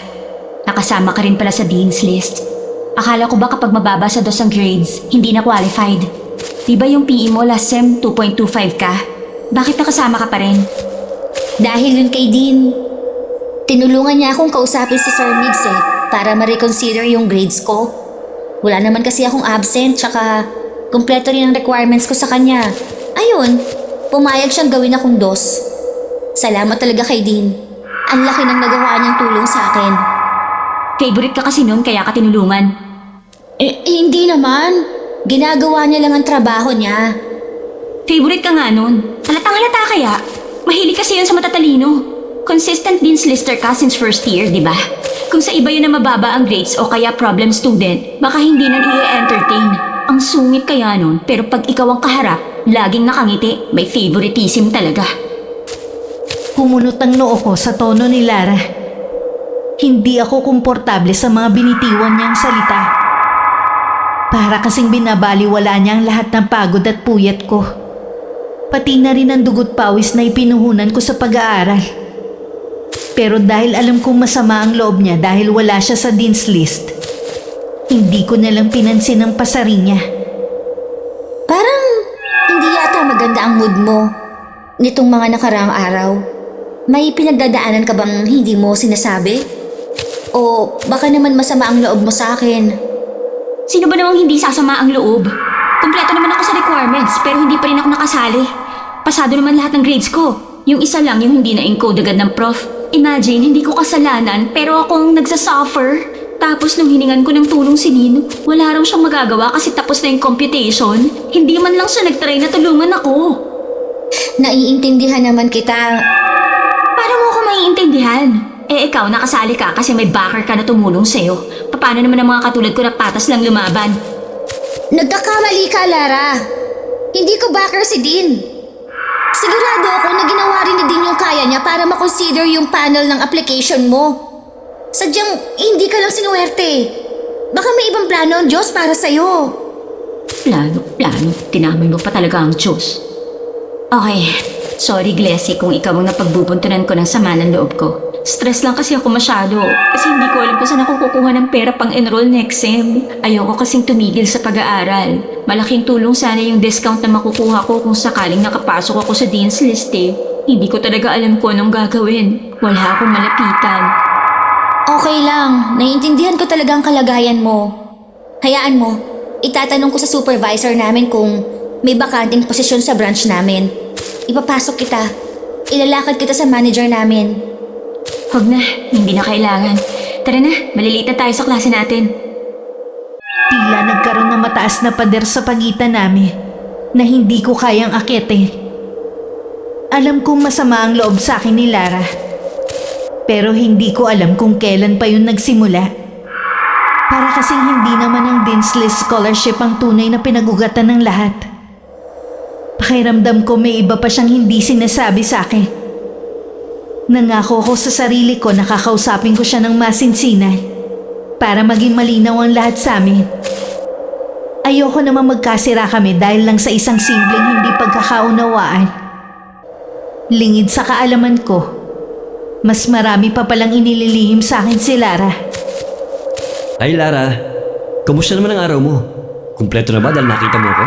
Nakasama ka rin pala sa Dean's List. Akala ko ba kapag mababa sa dos ang grades, hindi na qualified? Diba yung PE mo last sem 2.25 ka? Bakit nakasama ka pa rin? Dahil yun kay Dean. Tinulungan niya akong kausapin si Sir Migs para ma-reconsider yung grades ko. Wala naman kasi akong absent tsaka kumpleto rin ang requirements ko sa kanya. Ayun, pumayag siyang gawin akong dos. Salamat talaga kay Dean. Ang laki ng nagawa niyang tulong sa akin. Favorite ka kasi nun kaya ka tinulungan. Hindi naman. Ginagawa niya lang ang trabaho niya. Favorite ka nga nun. Halatang halata kaya. Mahilig kasi yun sa matatalino. Consistent Dean's Lister ka since first year, di ba? Kung sa iba yun na mababa ang grades o kaya problem student, baka hindi na i-entertain. Ang sungit kaya nun, pero pag ikaw ang kaharap, laging nakangiti, may favoritism talaga. Kumunot ang noo ko sa tono ni Lara. Hindi ako komportable sa mga binitiwan niyang salita. Para kasing binabaliwala niya ang lahat ng pagod at puyat ko. Pati na rin ang dugot pawis na ipinuhunan ko sa pag-aaral. Pero dahil alam kong masama ang loob niya dahil wala siya sa Dean's List, hindi ko nalang pinansin ang pasari niya. Parang hindi yata maganda ang mood mo nitong mga nakaraang araw. May pinagdadaanan ka bang hindi mo sinasabi? O baka naman masama ang loob mo sa akin? Sino ba namang hindi sasama ang loob? Kompleto naman ako sa requirements pero hindi pa rin ako nakasali. Pasado naman lahat ng grades ko. Yung isa lang yung hindi na-encode agad ng prof. Imagine, hindi ko kasalanan pero ako ang nagsasuffer. Tapos nung hiningan ko ng tulong si Lin, wala raw siyang magagawa kasi tapos na yung computation. Hindi man lang siya nagtry na tulungan ako. Naiintindihan naman kita. Paano mo ako maiintindihan? Eh ikaw, nakasali ka kasi may backer ka na tumulong sa'yo. Paano naman ang mga katulad ko na patas lang lumaban? Nagkakamali ka, Lara. Hindi ko backer si Dean. Sigurado ako na ginawa rin ni Dean yung kaya niya para makonsider yung panel ng application mo. Sadyang hindi ka lang sinuwerte. Baka may ibang plano ang Diyos para sa'yo. Plano. Tinamoy mo pa talaga ang Diyos. Okay. Sorry, Glessy, kung ikaw ang napagbubuntunan ko ng sama ng loob ko. Stress lang kasi ako masyado. Kasi hindi ko alam kung saan ako kukuha ng pera pang enroll next sem. Ayoko kasing tumigil sa pag-aaral. Malaking tulong sana yung discount na makukuha ko kung sakaling nakapasok ako sa Dean's List eh. Hindi ko talaga alam kung anong gagawin. Wala akong malapitan. Okay lang. Naiintindihan ko talaga ang kalagayan mo. Hayaan mo. Itatanong ko sa supervisor namin kung may bakanting posisyon sa branch namin. Ipapasok kita. Ilalakad kita sa manager namin. Huwag na, hindi na kailangan. Tara na, malilate na tayo sa klase natin. Tila nagkaroon ng mataas na pader sa pagitan namin na hindi ko kayang akite. Alam kong masama ang loob sa akin ni Lara. Pero hindi ko alam kung kailan pa yun nagsimula. Para kasing hindi naman ang Dean's List Scholarship ang tunay na pinagugatan ng lahat. Pakiramdam ko may iba pa siyang hindi sinasabi sa akin. Nangako ko sa sarili ko na kakausapin ko siya ng masinsinan para maging malinaw ang lahat sa amin. Ayoko naman magkasira kami dahil lang sa isang simpleng hindi pagkakaunawaan. Lingid sa kaalaman ko, mas marami pa palang inililihim sa akin si Lara. Ay Lara, kamusta naman ang araw mo? Kumpleto na ba dahil nakita mo ako?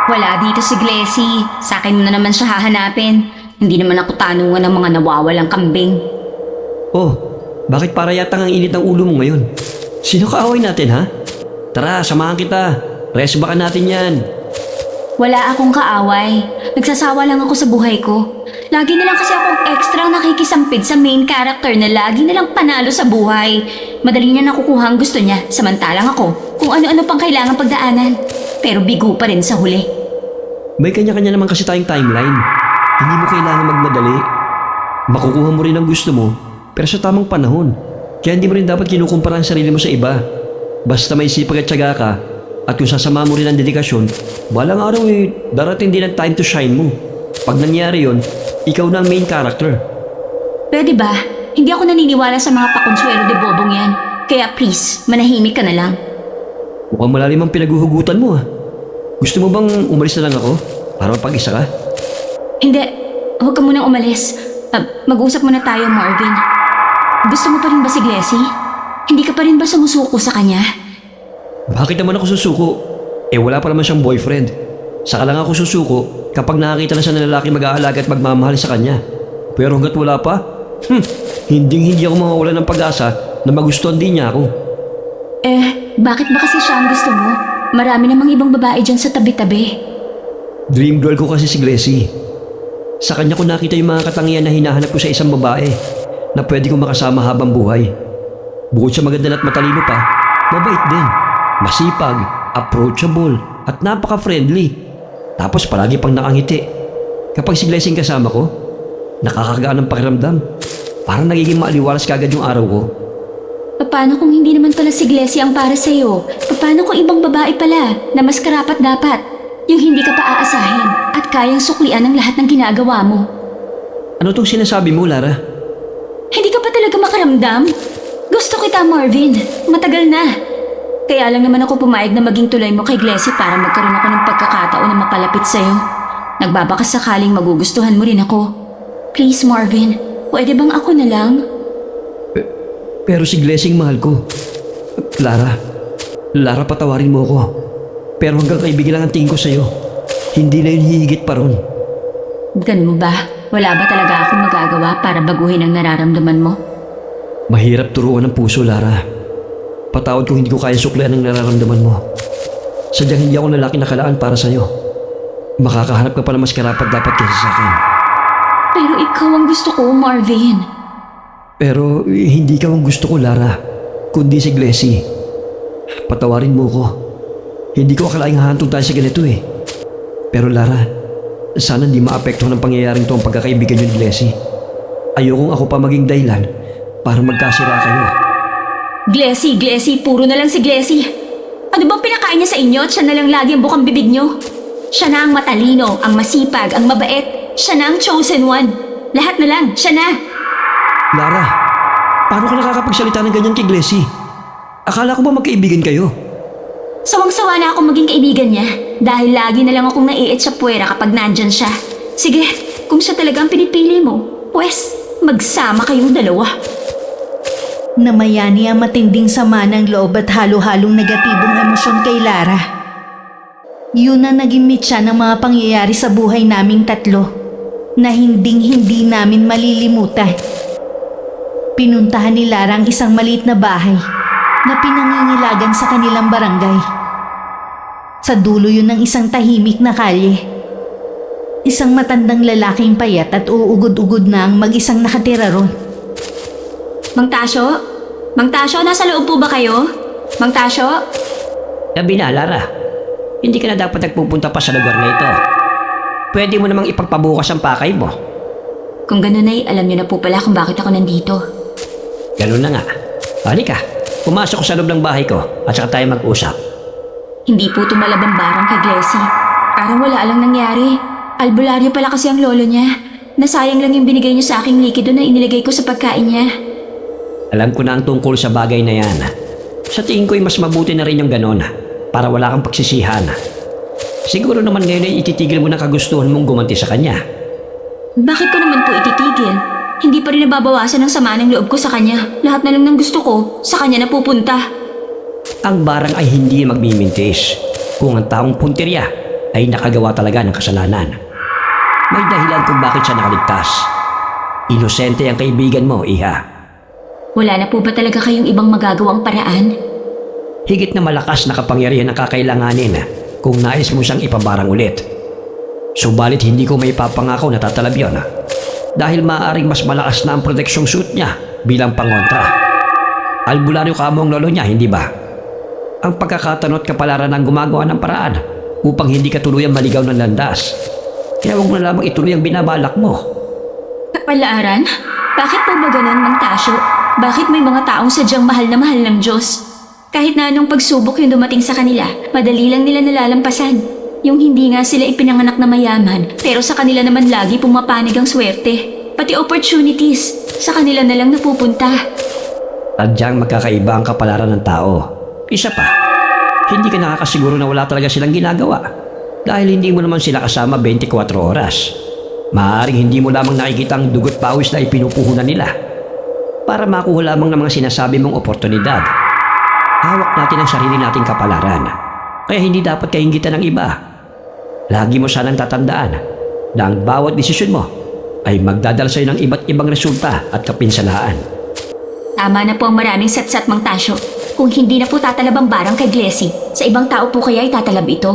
Wala dito si Glessy. Sa akin mo na naman siya hahanapin. Hindi naman ako tanungan ng mga nawawalang kambing. Oh, bakit para yatang ang init ng ulo mo ngayon? Sino kaaway natin ha? Tara, samahan kita. Rest baka natin yan. Wala akong kaaway. Nagsasawa lang ako sa buhay ko. Lagi na lang kasi akong extra nakikisampid sa main character na lagi na lang panalo sa buhay. Madali niya nakukuha ang gusto niya, samantalang ako kung ano-ano pang kailangan pagdaanan. Pero bigo pa rin sa huli. May kanya-kanya naman kasi tayong timeline. Hindi mo kailangan magmadali. Makukuha mo rin ang gusto mo, pero sa tamang panahon. Kaya hindi mo rin dapat kinukumpara ang sarili mo sa iba. Basta may sipag at tiyaga ka, at kung sasama mo rin ang dedikasyon, balang araw darating din ang time to shine mo. Pag nangyari yon, ikaw na ang main character. Pwede ba? Hindi ako naniniwala sa mga pakonsuelo de bobong yan. Kaya please, manahimik ka na lang. Mukhang malalim ang pinaguhugutan mo Gusto mo bang umalis na lang ako para mapag-isa ka? Hindi, huwag ka munang umalis. Mag-usap muna tayo, Marvin. Gusto mo pa rin ba si Glessy? Hindi ka pa rin ba sumusuko sa kanya? Bakit naman ako susuko? Wala pa naman siyang boyfriend. Saka lang ako susuko kapag nakakita na siya ng lalaki mag-aalaga at magmamahal sa kanya. Pero hanggat wala pa, hindi ako mawawalan ng pag-asa na magustuhan din niya ako. Bakit ba kasi siya ang gusto mo? Marami namang ibang babae dyan sa tabi-tabi. Dream girl ko kasi si Glessy. Sa kanya ko nakita yung mga katangian na hinahanap ko sa isang babae na pwede kong makasama habang buhay. Bukod sa maganda at matalino pa, mabait din, masipag, approachable, at napaka-friendly. Tapos palagi pang nakangiti. Kapag si Glessing kasama ko, nakakagaan ng pakiramdam. Parang nagiging maaliwalas kagad yung araw ko. Paano kung hindi naman pala si Glessy ang para sa'yo? Paano kung ibang babae pala na mas karapat dapat? Yung hindi ka pa aasahin at kayang suklian ang lahat ng ginagawa mo. Ano tong sinasabi mo, Lara? Hindi ka pa talaga makaramdam? Gusto kita, Marvin. Matagal na. Kaya lang naman ako pumayag na maging tulay mo kay Glessy para magkaroon ako ng pagkakataon na mapalapit sa'yo. Nagbabaka sakaling magugustuhan mo rin ako. Please, Marvin. Pwede bang ako na lang? Pero si Glessing mahal ko. Lara, patawarin mo ako. Pero hanggang kaibigan lang ang tingin ko sa'yo. Hindi na yun hihigit pa ron. Ganun ba? Wala ba talaga akong magagawa para baguhin ang nararamdaman mo? Mahirap turuan ng puso, Lara. Patawad kung hindi ko kaya suklian ang nararamdaman mo. Sadyang hindi ako lalaki nakalaan para sa'yo. Makakahanap ka pa na mas karapat dapat kaysa sa akin. Pero ikaw ang gusto ko, Marvin. Pero hindi ka ang gusto ko, Lara. Kundi si Glessy. Patawarin mo ko. Hindi ko akalaing hahantong tayo sa ganito eh. Pero Lara, sana hindi maapektuhan ng pangyayaring to ang pagkakaibigan niyo ni Glessy. Ayokong ako pa maging dahilan para magkasira kayo. Glessy, puro na lang si Glessy. Ano bang pinakain niya sa inyo at siya na lang lagi ang bukang bibig niyo? Siya na ang matalino, ang masipag, ang mabait. Siya na ang chosen one. Lahat na lang, siya na. Lara, paano ka nakakapagsalita ng ganyan kay Glessy? Akala ko ba magkaibigan kayo? Sawang-sawa na akong maging kaibigan niya dahil lagi na lang akong naiit sa puwera kapag nandyan siya. Sige, kung siya talaga ang pinipili mo, pues magsama kayong dalawa. Namayani ang matinding sama ng loob at halo-halong negatibong emosyon kay Lara. Yun ang naging mitya ng mga pangyayari sa buhay naming tatlo na hinding-hindi namin malilimutan. Pinuntahan ni Lara ang isang maliit na bahay na pinangingilagan sa kanilang barangay. Sa dulo yun ng isang tahimik na kalye. Isang matandang lalaking payat at uugod-ugod na ang mag-isang nakatira ron. Mang Tasyo? Mang Tasyo, nasa loob po ba kayo? Mang Tasyo? Sabi na, Lara. Hindi ka na dapat nagpupunta pa sa lugar na ito. Pwede mo namang ipagpabukas ang pakay mo. Kung ganun ay, alam niyo na po pala kung bakit ako nandito. Ganun na nga. Halika, pumasok ko sa loob ng bahay ko at saka tayo mag-usap. Hindi po tumalabang barang kay Glessy. Parang wala lang nangyari. Albularyo pala kasi ang lolo niya. Nasayang lang yung binigay niyo sa aking likido na inilagay ko sa pagkain niya. Alam ko na ang tungkol sa bagay na yan. Sa tingin ko'y mas mabuti na rin yung ganon para wala kang pagsisihan. Siguro naman ngayon ay ititigil mo na kagustuhan mong gumanti sa kanya. Bakit ko naman po ititigil? Hindi pa rin nababawasan ang sama ng loob ko sa kanya. Lahat na lang ng gusto ko, sa kanya napupunta. Ang barang ay hindi magmimintis kung ang taong punteriya ay nakagawa talaga ng kasalanan. May dahilan kung bakit siya nakaligtas. Inosente ang kaibigan mo, Iha. Wala na po ba talaga kayong ibang magagawang paraan? Higit na malakas na kapangyarihan ang kakailanganin kung nais mo siyang ipabarang ulit. Subalit hindi ko may papangako na tatalab yun dahil maaaring mas malakas na ang proteksyong suit niya bilang pangontra. Albularyo ka mo ang lolo niya, hindi ba? Ang pagkakatanot kapalaran ang gumagawa ng paraan upang hindi ka tuluyang maligaw ng landas. Kaya huwag mo na lamang ituloy ang binabalak mo. Kapalaran? Bakit po ba ganun, Mang Tasyo? Bakit may mga taong sadyang mahal na mahal ng Diyos? Kahit na anong pagsubok yung dumating sa kanila, madali lang nila nalalampasan. Yung hindi nga sila ipinanganak na mayaman, pero sa kanila naman lagi pumapanig ang swerte. Pati opportunities, sa kanila na lang napupunta. Tadyang magkakaiba ang kapalaran ng tao. Isa pa, hindi ka nakakasiguro na wala talaga silang ginagawa dahil hindi mo naman sila kasama 24 oras. Maaaring hindi mo lamang nakikita ang dugot pawis na ipinupuhunan nila para makuha lamang ng mga sinasabi mong oportunidad. Hawak natin ang sarili nating kapalaran, kaya hindi dapat kainggitan ng iba. Lagi mo sanang tatandaan na ang bawat desisyon mo ay magdadala sa'yo ng iba't ibang resulta at kapinsalaan. Tama na po ang maraming satsat, Mang Tasyo. Kung hindi na po tatalab ang barang kay Glessy, sa ibang tao po kaya itatalab ito?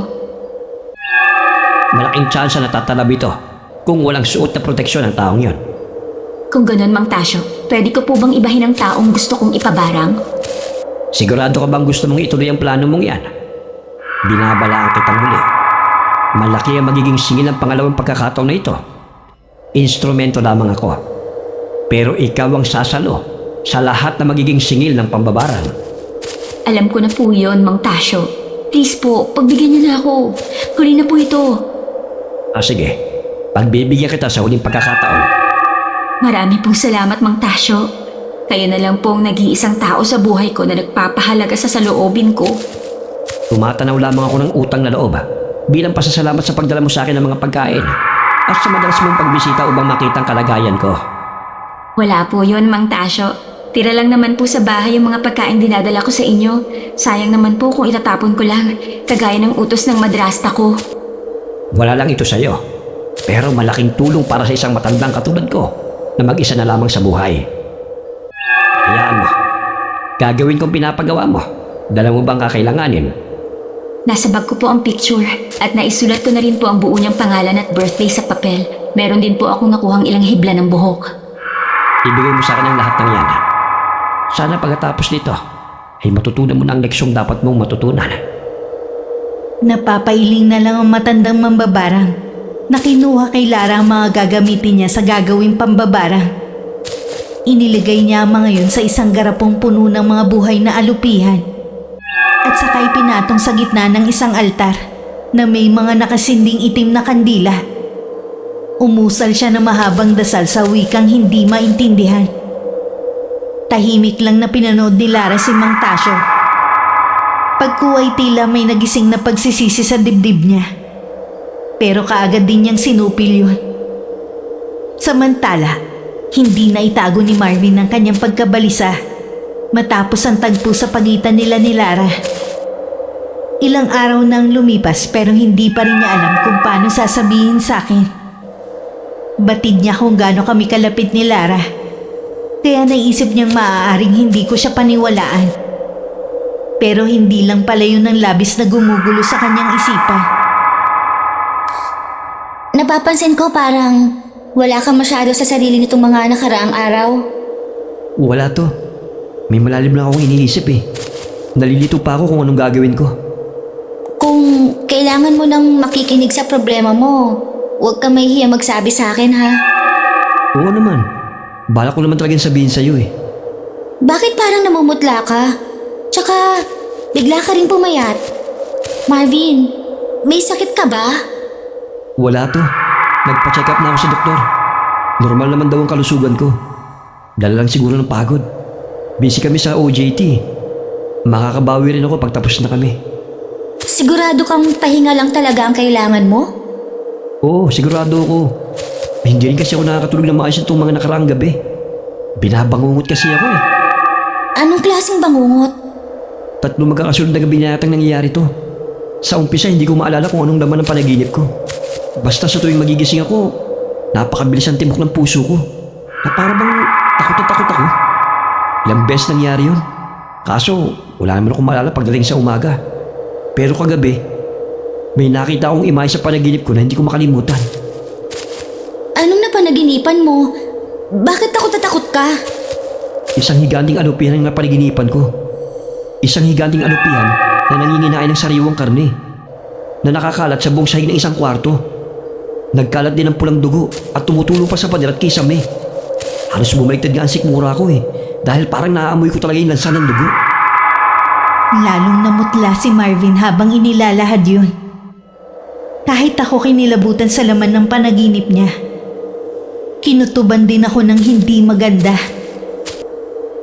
Malaking tsansa na tatalab ito kung walang suot na proteksyon ang taong yon. Kung ganun, Mang Tasyo, pwede ko po bang ibahin ang taong gusto kong ipabarang? Sigurado ka bang gusto mong ituloy ang plano mong yan? Binabalaan kitang muli. Malaki ang magiging singil ng pangalawang pagkakataon na ito. Instrumento lamang ako. Pero ikaw ang sasalo sa lahat na magiging singil ng pambabarang. Alam ko na po yun, Mang Tasyo. Please po, pagbigyan niyo na ako. Huli na po ito. Sige, pagbibigyan kita sa huling pagkakataon. Marami pong salamat, Mang Tasyo. Kayo na lang po ang nag-iisang tao sa buhay ko na nagpapahalaga sa saloobin ko. Tumatanaw lamang ako ng utang na loob bilang pasasalamat sa pagdala mo sa akin ng mga pagkain at sa madalas mong pagbisita upang makita ang kalagayan ko. Wala po yun, Mang Tasyo. Tira lang naman po sa bahay yung mga pagkain dinadala ko sa inyo. Sayang naman po kung itatapon ko lang, kagaya ng utos ng madrasta ko. Wala lang ito sa'yo, pero malaking tulong para sa isang matandang katulad ko na mag-isa na lamang sa buhay. Hayaan mo. Gagawin kong pinapagawa mo. Dala mo bang kakailanganin? Nasa bag ko po ang picture at naisulat ko na rin po ang buo niyang pangalan at birthday sa papel. Meron din po akong nakuhang ilang hibla ng buhok. Ibigay mo sa akin ang lahat ng yan. Sana pagkatapos nito ay matutunan mo na ang leksyong dapat mong matutunan. Napapailing na lang ang matandang mambabarang na kinuha kay Lara ang mga gagamitin niya sa gagawing pambabarang. Inilagay niya ang mga yun sa isang garapong puno ng mga buhay na alupihan at sakay pinatong sa gitna ng isang altar na may mga nakasinding itim na kandila. Umusal siya ng mahabang dasal sa wikang hindi maintindihan. Tahimik lang na pinanood ni Lara si Mang Tasyo. Pagkuway tila may nagising na pagsisisi sa dibdib niya. Pero kaagad din niyang sinupil yun. Samantala, hindi na itago ni Marvin ang kanyang pagkabalisa matapos ang tagpo sa pagitan nila ni Lara. Ilang araw nang lumipas pero hindi pa rin niya alam kung paano sasabihin sa akin. Batid niya kung gaano kami kalapit ni Lara. Kaya naisip niyang maaaring hindi ko siya paniwalaan. Pero hindi lang pala yun ang labis na gumugulo sa kanyang isipan. Napapansin ko parang wala ka masyado sa sarili nitong mga nakaraang araw. Wala to. May malalim lang akong iniisip eh. Nalilito pa ako kung anong gagawin ko. Kung kailangan mo nang makikinig sa problema mo, huwag ka mahihiya magsabi sa akin ha. Oo naman. Balak ko naman talagang sabihin sa'yo eh. Bakit parang namumutla ka? Tsaka, bigla ka rin pumayat. Marvin, may sakit ka ba? Wala to. Nagpa-check up na ako sa doktor. Normal naman daw ang kalusugan ko. Dala lang siguro ng pagod. Busy kami sa OJT. Makakabawi rin ako pagtapos na kami. Sigurado kang pahinga lang talaga ang kailangan mo? Oo, sigurado ako. Hindi rin kasi ako nakakatulog na maayos itong mga nakaraang gabi. Binabangungot kasi ako eh. Anong klaseng bangungot? 3 magkakasunod na gabi na yatang nangyayari to. Sa umpisa hindi ko maalala kung anong laman ng panaginip ko. Basta sa tuwing magigising ako, napakabilis ang tibok ng puso ko. Na para bang takot na takot ako. Ilang beses nangyari yun. Kaso, wala naman akong maalala pagdating sa umaga. Pero kagabi, may nakita akong imahe sa panaginip ko na hindi ko makalimutan. Anong napanaginipan mo? Bakit takot na takot ka? Isang higanting alupihan ang napanaginipan ko. Isang higanting alupihan na nanginginain ng sariwang karne. Na nakakalat sa buong sahig ng isang kwarto. Nagkalat din ng pulang dugo at tumutulong pa sa pader at kisame. Halos bumaliktad nga ang sikmura ko eh. Dahil parang naaamoy ko talaga yung lansa ng dugo. Lalong namutla si Marvin habang inilalahad yun. Kahit ako kinilabutan sa laman ng panaginip niya. Kinutuban din ako ng hindi maganda.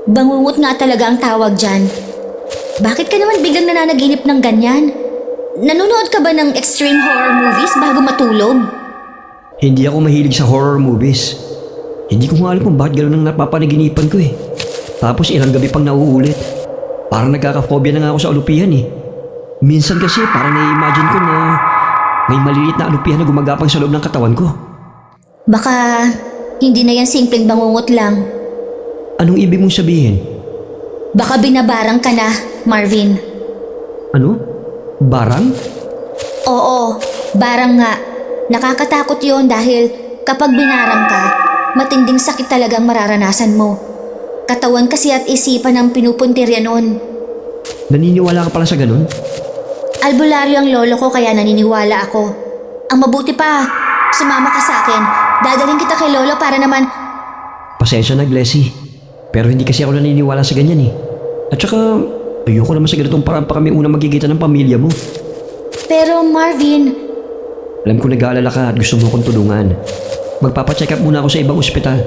Bangungot nga talaga ang tawag dyan. Bakit ka naman biglang nananaginip ng ganyan? Nanonood ka ba ng extreme horror movies bago matulog? Hindi ako mahilig sa horror movies. Hindi ko nga alam kung bakit gano'n ang napapanaginipan ko eh. Tapos ilang gabi pang nauulit. Parang nagkaka-phobia na nga ako sa alupihan eh. Minsan kasi parang nai-imagine ko na may maliliit na alupihan na gumagapang sa loob ng katawan ko. Baka hindi na yan simpleng bangungot lang. Anong ibig mong sabihin? Baka binabarang ka na, Marvin. Ano? Barang? Oo, barang nga. Nakakatakot yon dahil kapag binarang ka, matinding sakit talagang mararanasan mo. Katawan kasi at isipan ang pinupuntirya nun. Naniniwala ka pala sa ganun? Albularyo ang lolo ko kaya naniniwala ako. Ang mabuti pa, sumama ka sa akin. Dadalhin kita kay Lolo para naman... Pasensya na, Glessy. Pero hindi kasi ako naniniwala sa ganyan eh. At saka, ayoko naman sa ganitong paraan pa kami unang magkikita ng pamilya mo. Pero Marvin, Alam ko nag-aalala ka at gusto mo akong tulungan. Magpapacheck up muna ako sa ibang ospital.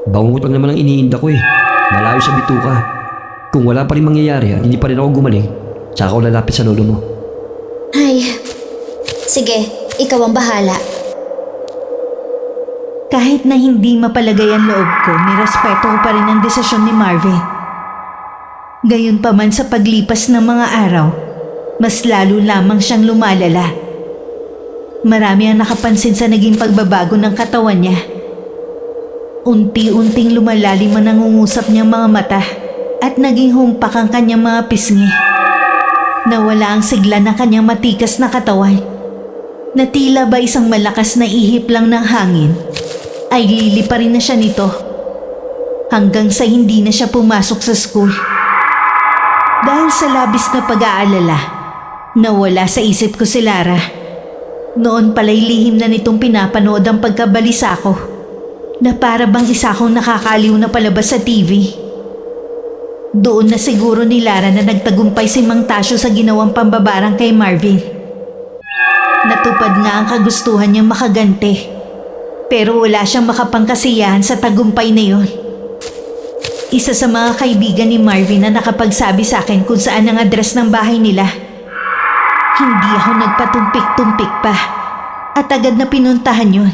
Bangungot lang naman ang iniinda ko eh. Malayo sa bituka. Kung wala pa rin mangyayari at hindi pa rin ako gumaling, tsaka ako lalapit sa lolo mo. ay... Sige, ikaw ang bahala. Kahit na hindi mapalagay ang loob ko, nirespeto ko pa rin ang desisyon ni Marvin. Gayunpaman sa paglipas ng mga araw, mas lalo lamang siyang lumalala. Marami ang nakapansin sa naging pagbabago ng katawan niya. Unti-unting lumalalim ang nangungusap niyang mga mata at naging humpak ang kanyang mga pisngi. Nawala ang sigla ng kanyang matikas na katawan na tila ba isang malakas na ihip lang ng hangin ay lilipa rin na siya nito hanggang sa hindi na siya pumasok sa school. Dahil sa labis na pag-aalala, nawala sa isip ko si Lara. Noon pala'y lihim na nitong pinapanood ang pagkabalisa ko na para bang isa akong nakakaliw na palabas sa TV. Doon na siguro ni Lara na nagtagumpay si Mang Tasyo sa ginawang pambabarang kay Marvin. Natupad nga ang kagustuhan niyang makaganti, pero wala siyang makapangkasiyahan sa tagumpay na yon. Isa sa mga kaibigan ni Marvin na nakapagsabi sa akin kung saan ang address ng bahay nila. Hindi ako nagpatumpik-tumpik pa at agad na pinuntahan yon.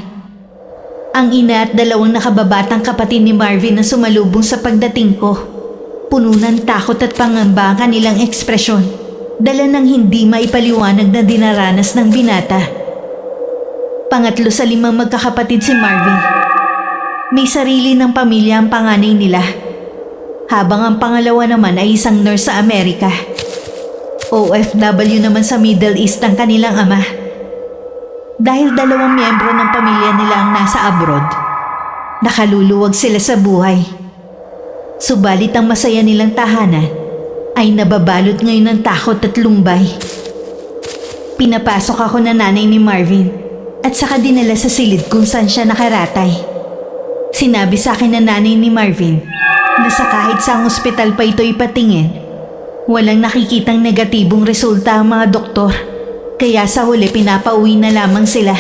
Ang ina at dalawang nakababatang kapatid ni Marvin na sumalubong sa pagdating ko. Puno ng takot at pangamba ang kanilang ekspresyon. Dala ng hindi maipaliwanag na dinaranas ng binata. Pangatlo sa 5 magkakapatid si Marvin. May sarili ng pamilya ang panganay nila, habang ang pangalawa naman ay isang nurse sa Amerika. OFW naman sa Middle East ang kanilang ama. Dahil 2 miyembro ng pamilya nila ang nasa abroad, nakaluluwag sila sa buhay. Subalit ang masaya nilang tahanan ay nababalot ngayon ng takot at lumbay. Pinapasok ako na nanay ni Marvin at saka dinala sa silid kung saan siya nakaratay. Sinabi sa akin na nanay ni Marvin na sa kahit saang ospital pa ito ipatingin, walang nakikitang negatibong resulta ang mga doktor, kaya sa huli pinapauwi na lamang sila.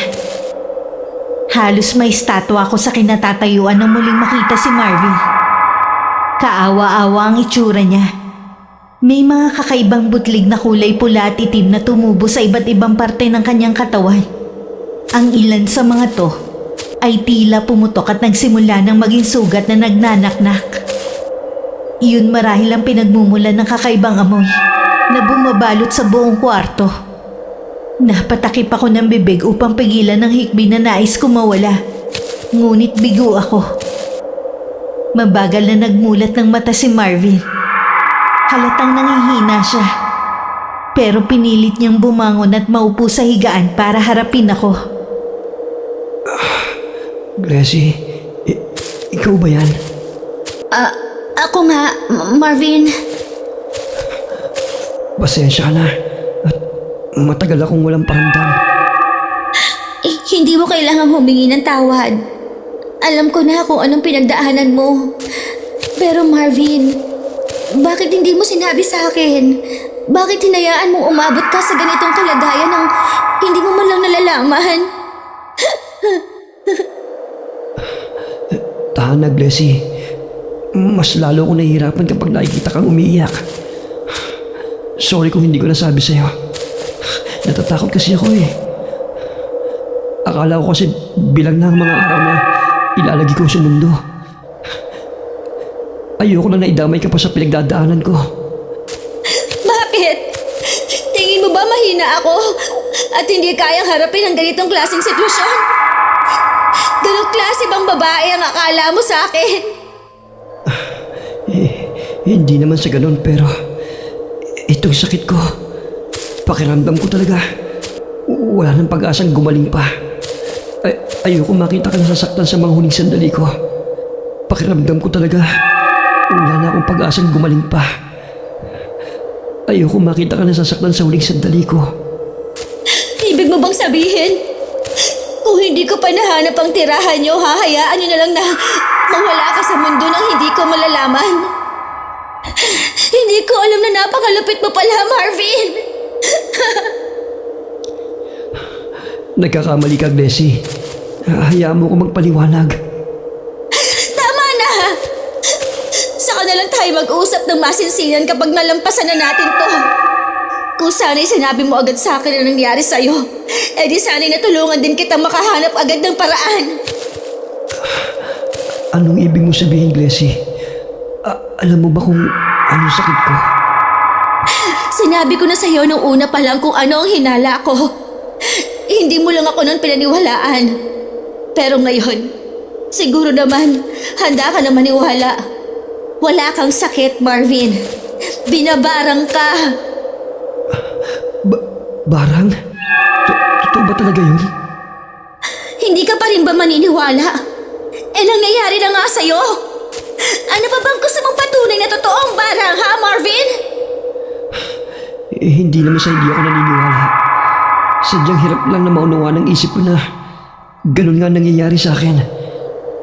Halos may estatwa ako sa kinatatayuan nang muling makita si Marvin. Kaawa-awa ang itsura niya. May mga kakaibang butlig na kulay pula at itim na tumubo sa iba't ibang parte ng kanyang katawan. Ang ilan sa mga to ay tila pumutok at nagsimula ng maging sugat na nagnanaknak. Iyon marahil ang pinagmumulan ng kakaibang amoy na bumabalot sa buong kwarto. Napatakip ako ng bibig upang pigilan ng hikbi na nais ko mawala. Ngunit bigo ako. Mabagal na nagmulat ng mata si Marvin. Halatang nangihina siya. Pero pinilit niyang bumangon at maupo sa higaan para harapin ako. Glessy, ikaw ba yan? Ako nga, Marvin. Pasensya ka na. At matagal akong walang paramdam. Hindi mo kailangang humingi ng tawad. Alam ko na kung anong pinagdaanan mo. Pero Marvin, bakit hindi mo sinabi sa akin? Bakit hinayaan mong umabot ka sa ganitong kalagayan nang hindi mo man lang nalalaman? Tahan na, Glessy. Mas lalo akong nahihirapan kapag nakikita kang umiiyak. Sorry kung hindi ko nasabi sa'yo. Natatakot kasi ako eh. Akala ko kasi bilang na ang mga araw na ilalagi ko sa mundo. Ayoko na naidamay ka pa sa pinagdadaanan ko. Bakit? Tingin mo ba mahina ako at hindi kayang harapin ang ganitong klaseng sitwasyon? Ganong klase bang babae ang akala mo sa akin? Hindi naman sa ganun, pero itong sakit ko, pakiramdam ko talaga wala nang pag-asang gumaling pa. Ayoko makita ka nasasaktan sa mga huling sandali ko. Pakiramdam ko talaga wala na akong pag-asang gumaling pa. Ayoko makita ka nasasaktan sa huling sandali ko. Ibig mo bang sabihin, Kung hindi ko pa nahanap ang tirahan niyo, hahayaan niyo na lang na mawala ka sa mundo nang hindi ko malalaman. Hindi ko alam na napakalupit mo pala, Marvin. Nagkakamali ka, Glessy. Hayaan mo ko magpaliwanag. Tama na! Saka na lang tayo mag-usap ng masinsinan kapag nalampasan na natin to. Kung sana'y sinabi mo agad sa akin ang nangyari sa'yo, di sana'y natulungan din kita makahanap agad ng paraan. Anong ibig mo sabihin, Glessy? Alam mo ba kung anong sakit ko? Sinabi ko na sa'yo nung una pa lang kung ano ang hinala ko. Hindi mo lang ako nun pinaniwalaan. Pero ngayon, siguro naman, handa ka na maniwala. Wala kang sakit, Marvin. Binabarang ka. Barang? Totoo ba talaga yun? Hindi ka pa rin ba maniniwala? Nangyayari na nga sa'yo. Ano pa bang gusto mong patunay na totoong barang, ha, Marvin? Hindi naman sa hindi ako naniniwala. Sadyang hirap lang na maunawa ng isip ko na ganun nga nangyayari sa akin.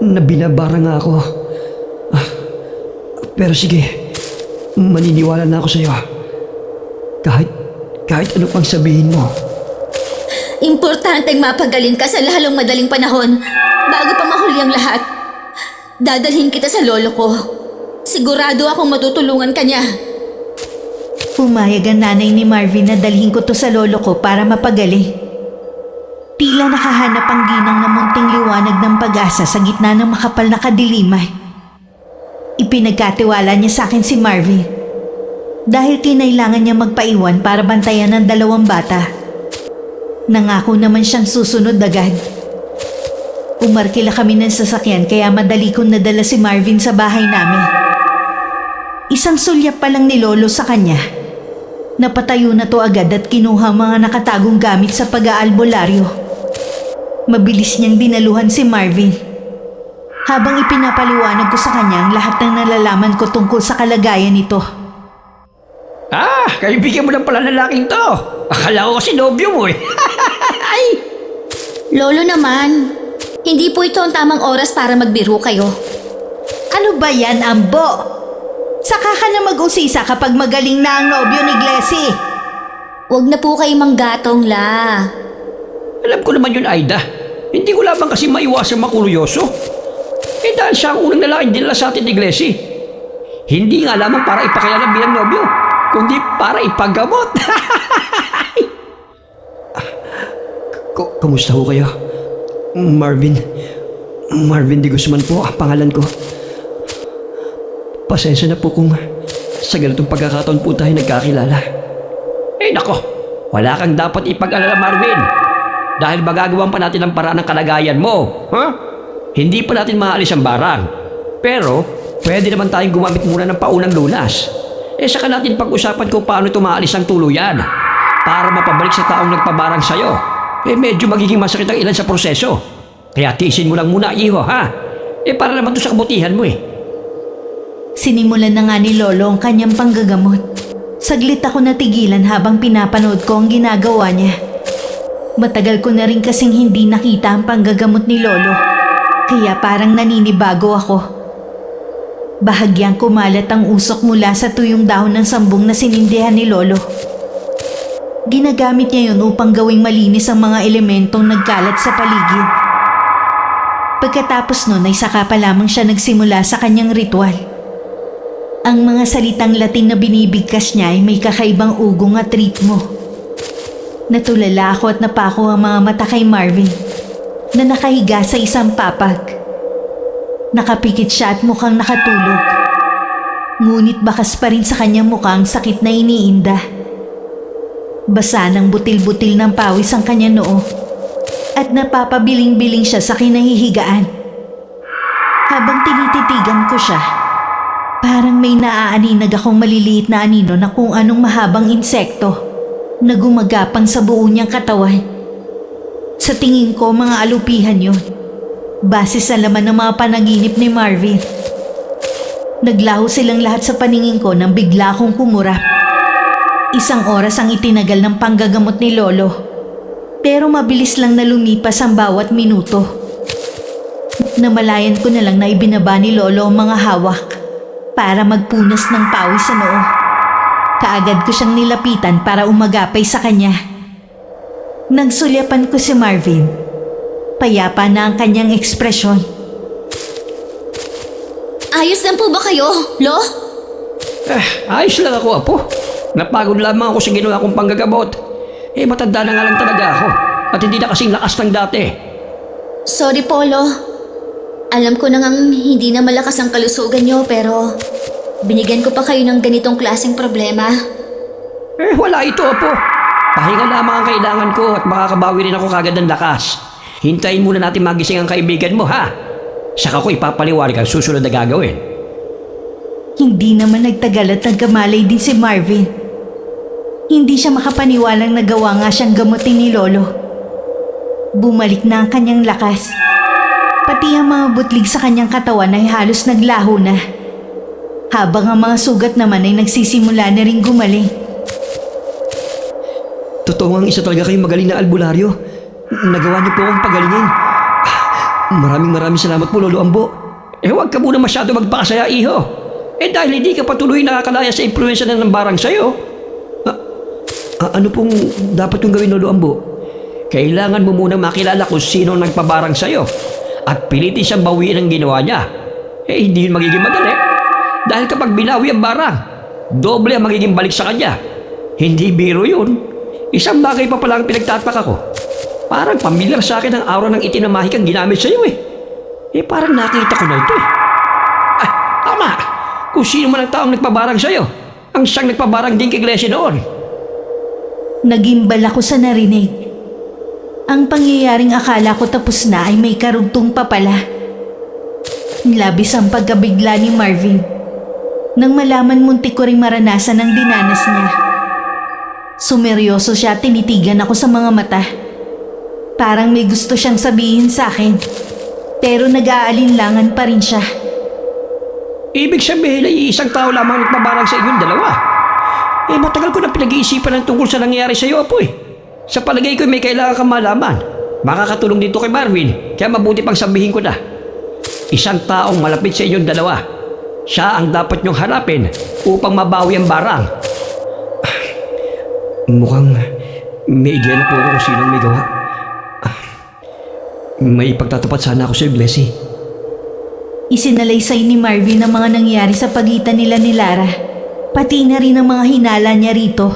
Na binabara nga ako. Pero sige, maniniwala na ako sa'yo. Kahit ano pang sabihin mo. Importanteng mapagaling ka sa lalong madaling panahon bago pa mahuli ang lahat. Dadalhin kita sa lolo ko. Sigurado akong matutulungan ka niya. Pumayag ang nanay ni Marvin na dalhin ko to sa lolo ko para mapagaling. Tila nakahanap ang ginang na munting liwanag ng pag-asa sa gitna ng makapal na kadiliman. Ipinagkatiwala niya sa akin si Marvin dahil kinailangan niya magpaiwan para bantayan ang 2 bata. Nangako naman siyang susunod agad. Umarkila kami ng sasakyan kaya madali kong nadala si Marvin sa bahay namin. Isang sulyap pa lang ni Lolo sa kanya. Napatayo na to agad at kinuha mga nakatagong gamit sa pag-aalbularyo. Mabilis niyang dinaluhan si Marvin. Habang ipinapaliwanag ko sa kanya ang lahat ng nalalaman ko tungkol sa kalagayan nito. Kaibigan mo lang pala lalaking to. Akala ko kasi nobyo mo eh. Lolo naman, hindi po ito ang tamang oras para magbiro kayo. Ano ba yan, Ambo? Saka ka na mag-usisa kapag magaling na ang nobyo ni Glessy. Huwag na po kayo manggatong la. Alam ko naman yun, Aida. Hindi ko lamang kasi maiwasang makuryoso. Dahil siya ang unang lalaking dinala sa atin ni Glessy. Hindi nga lamang para ipakilala bilang nobyo, kundi para ipaggamot. Kumusta ho kayo? Marvin de Guzman po ang pangalan ko. Pasensya na po kung sa ganitong pagkakataon po tayo nagkakilala. Nako, wala kang dapat ipag-alala, Marvin. Dahil magagawan pa natin ang paraan ng kalagayan mo. Hindi pa natin maalis ang barang. Pero, pwede naman tayong gumamit muna ng paunang lunas. Saka natin pag-usapan kung paano ito maalis ang tuluyan para mapabalik sa taong nagpabarang sa'yo. Medyo magiging masakit ang ilan sa proseso. Kaya tiisin mo lang muna, iho, ha? Para naman to sa kabutihan mo eh. Sinimulan na nga ni Lolo ang kanyang panggagamot. Saglit ako natigilan habang pinapanood ko ang ginagawa niya. Matagal ko na rin kasing hindi nakita ang panggagamot ni Lolo. Kaya parang naninibago ako. Bahagyang kumalat ang usok mula sa tuyong dahon ng sambong na sinindihan ni Lolo. Ginagamit niya yun upang gawing malinis ang mga elementong nagkalat sa paligid. Pagkatapos nun ay saka pa lamang siya nagsimula sa kanyang ritual. Ang mga salitang Latin na binibigkas niya ay may kakaibang ugong at ritmo. Natulala ako at napako ang mga mata kay Marvin na nakahiga sa isang papag. Nakapikit siya at mukhang nakatulog. Ngunit bakas pa rin sa kanyang mukha ang sakit na iniinda. Basa ng butil-butil ng pawis ang kanyang noo at napapabiling-biling siya sa kinahihigaan. Habang tinititigan ko siya, parang may naaaninag akong maliliit na anino na kung anong mahabang insekto na gumagapang sa buo niyang katawan. Sa tingin ko, mga alupihan yun. Base sa laman ng mga panaginip ni Marvin. Naglaho silang lahat sa paningin ko nang bigla akong kumurap. 1 oras ang itinagal ng panggagamot ni Lolo. Pero mabilis lang na lumipas ang bawat minuto. Namalayan ko na lang na ibinaba ni Lolo ang mga hawak para magpunas ng pawis sa noo. Kaagad ko siyang nilapitan para umagapay sa kanya. Nagsulyapan ko si Marvin. Payapa na ang kanyang ekspresyon. Ayos lang po ba kayo, Lo? Ayos lang ako, Apo. Napagod lamang ako sa ginawa kong panggagamot. Matanda na nga lang talaga ako. At hindi na kasing lakas ng dati. Sorry po, Lo. Alam ko na ngang hindi na malakas ang kalusugan niyo pero binigyan ko pa kayo ng ganitong klaseng problema. Wala ito, Apo. Pahinga lamang ang kailangan ko at makakabawi rin ako kagad ng lakas. Hintayin muna natin magising ang kaibigan mo, ha? Saka ko ipapaliwanag ang susunod na gagawin. Hindi naman nagtagal at nagkamalay din si Marvin. Hindi siya makapaniwalang nagawa nga siyang gamutin ni Lolo. Bumalik na ang kanyang lakas. Pati ang mga butlig sa kanyang katawan ay halos naglaho na. Habang ang mga sugat naman ay nagsisimula na rin gumaling. Totoo ang isa talaga kayong magaling na albularyo. Nagawa niyo po akong pagalingin. Maraming salamat po, Lolo Ambo. Huwag ka muna masyado magpakasaya, iho. Dahil hindi ka patuloy nakakalaya sa impluensya ng barang sa'yo. Ano pong dapat kong gawin, Lolo Ambo? Kailangan mo muna makilala kung sino nagpabarang sa'yo at pilitin siyang bawiin ang ginawa niya. Hindi yun magiging madali. Dahil kapag binawi ang barang, doble ang magiging balik sa kanya. Hindi biro yun. Isang bagay pa pala ang pinagtataka ko. Parang pamilyar sa akin ang aura ng itinamahik ang ginamit sa'yo parang nakita ko na ito Tama! Kung sino man ang taong nagpabarang sa'yo, ang siyang nagpabarang din kay Glecy noon. Nagimbal ako sa narinig. Ang pangyayaring akala ko tapos na ay may karugtong pa pala. Labis ang pagkabigla ni Marvin. Nang malaman muntik ko ring maranasan ang dinanas niya. Sumeryoso siya, tinitigan ako sa mga mata. Parang may gusto siyang sabihin sa akin. Pero nag-aalinlangan pa rin siya. Ibig sabihin ay isang tao lamang nagpabarang sa inyong dalawa. Matagal ko na pinag-iisipan ng tungkol sa nangyari sa iyo, Apo. Sa palagay ko may kailangan kang malaman. Makakatulong dito kay Marvin, kaya mabuti pang sabihin ko na. Isang taong malapit sa inyong dalawa. Siya ang dapat niyong harapin upang mabawi ang barang. Mukhang may ideya na po ako kung sinong may gawa. May ipagtatapat sana ako sa Glecy. Isinalaysay ni Marvin ang mga nangyari sa pagitan nila ni Lara. Pati na rin ang mga hinala niya rito.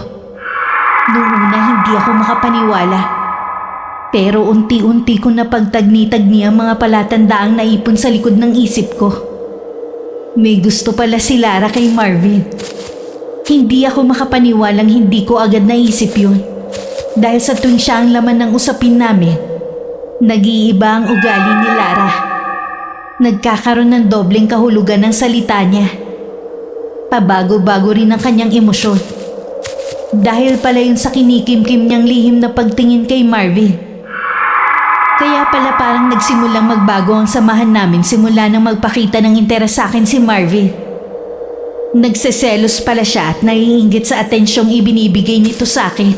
Noong una hindi ako makapaniwala. Pero unti-unti ko napagtagni-tagni ang mga palatandaang naipon sa likod ng isip ko. May gusto pala si Lara kay Marvin. Hindi ako makapaniwalang hindi ko agad naisip yun. Dahil sa tuwing siya ang laman ng usapin namin, nag-iiba ang ugali ni Lara. Nagkakaroon ng dobleng kahulugan ng salita niya. Pabago-bago rin ang kanyang emosyon. Dahil pala yun sa kinikimkim niyang lihim na pagtingin kay Marvin. Kaya pala parang nagsimulang magbago ang samahan namin simula nang magpakita ng interes sa akin si Marvin. Nagseselos pala siya at naiinggit sa atensyong ibinibigay nito sa akin.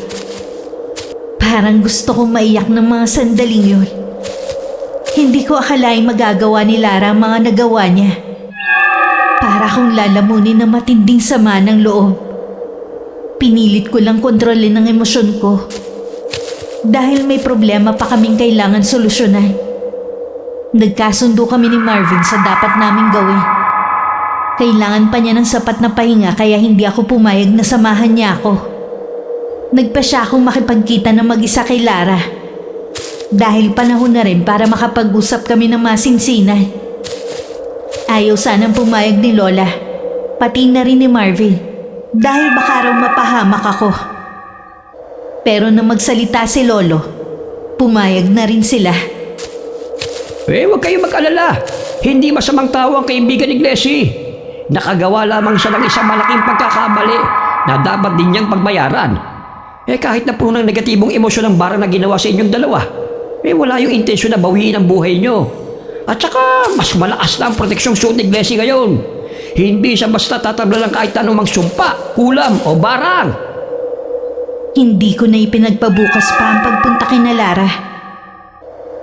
Parang gusto kong maiyak ng mga sandaling yun. Hindi ko akalaing magagawa ni Lara ang mga nagawa niya. Para akong lalamunin ng matinding sama ng loob. Pinilit ko lang kontrolin ang emosyon ko. Dahil may problema pa kaming kailangan solusyonan. Nagkasundo kami ni Marvin sa dapat naming gawin. Kailangan pa niya ng sapat na pahinga kaya hindi ako pumayag na samahan niya ako. Nagpa siya akong makipagkita ng mag-isa kay Lara. Dahil panahon na rin para makapag-usap kami ng masinsinan. Ayaw sanang pumayag ni Lola, pati na rin ni Marvin, dahil baka raw mapahamak ako. Pero nang magsalita si Lolo, pumayag na rin sila. Huwag kayong mag-alala. Hindi masamang tao ang kaibigan ni Glecy. Nakagawa lamang siya ng isang malaking pagkakamali na dapat din niyang pagbayaran. Kahit na puno ng negatibong emosyon ang barang na ginawa sa inyong dalawa, wala yung intensyon na bawiin ang buhay niyo. At saka, mas malakas na ang proteksyong suot ni Glecy ngayon. Hindi siya basta tatabla lang kahit anumang sumpa, kulam o barang. Hindi ko na ipinagpabukas pa ang pagpunta kina Lara.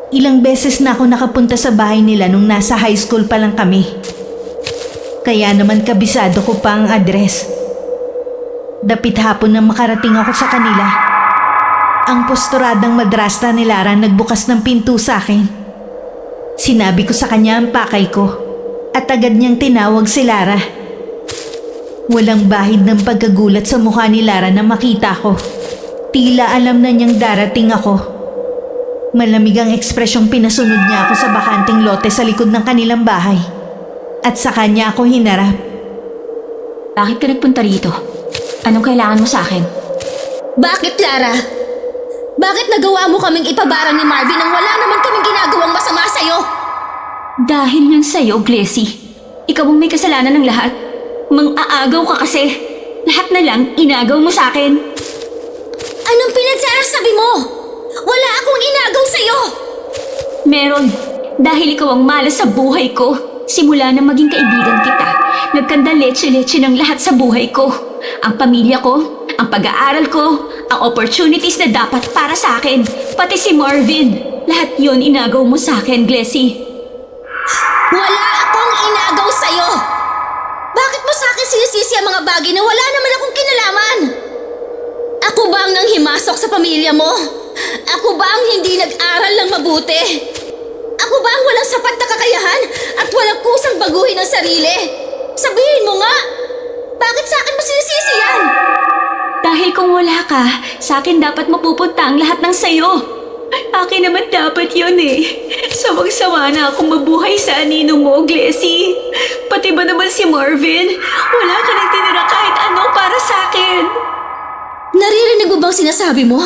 Ilang beses na ako nakapunta sa bahay nila nung nasa high school pa lang kami. Kaya naman kabisado ko pa ang address. Dapit hapon na makarating ako sa kanila. Ang posturadang madrasta ni Lara nagbukas ng pinto sa akin. Sinabi ko sa kanya ang pakay ko at agad niyang tinawag si Lara. Walang bahid ng pagkagulat sa mukha ni Lara na makita ko. Tila alam na niyang darating ako. Malamig ang ekspresyong pinasunod niya ako sa bakanting lote sa likod ng kanilang bahay. At sa kanya ako hinarap. Bakit ka nagpunta rito? Anong kailangan mo sa akin? Bakit, Lara? Bakit nagawa mo kaming ipabarang ni Marvin nang wala naman kaming ginagawang masama sa'yo? Dahil yan sa'yo, Glessy. Ikaw ang may kasalanan ng lahat. Mang-aagaw ka kasi. Lahat na lang inagaw mo sa akin. Anong pinagsasabi mo? Wala akong inagaw sa'yo! Meron. Dahil ikaw ang malas sa buhay ko. Simula na maging kaibigan kita, nagkanda leche-leche ng lahat sa buhay ko. Ang pamilya ko, ang pag-aaral ko, ang opportunities na dapat para sa akin, pati si Marvin. Lahat yon inagaw mo sa akin, Glessy. Wala akong inagaw sa'yo! Bakit mo sa akin sinisisi ang mga bagay na wala naman akong kinalaman? Ako ba ang nanghimasok sa pamilya mo? Ako ba ang hindi nag-aral ng mabuti? Ako ba ang walang sapat na kakayahan at walang kusang baguhin ang sarili? Sabihin mo nga! Bakit sa akin mo sinisisi yan? Dahil kung wala ka, sa akin dapat mapupunta ang lahat ng sayo. Akin naman dapat yun eh. Sawang-sawa na akong mabuhay sa anino mo, Glessy. Pati ba naman si Marvin? Wala ka nang tinira kahit ano para sa akin. Naririnig mo bang sinasabi mo?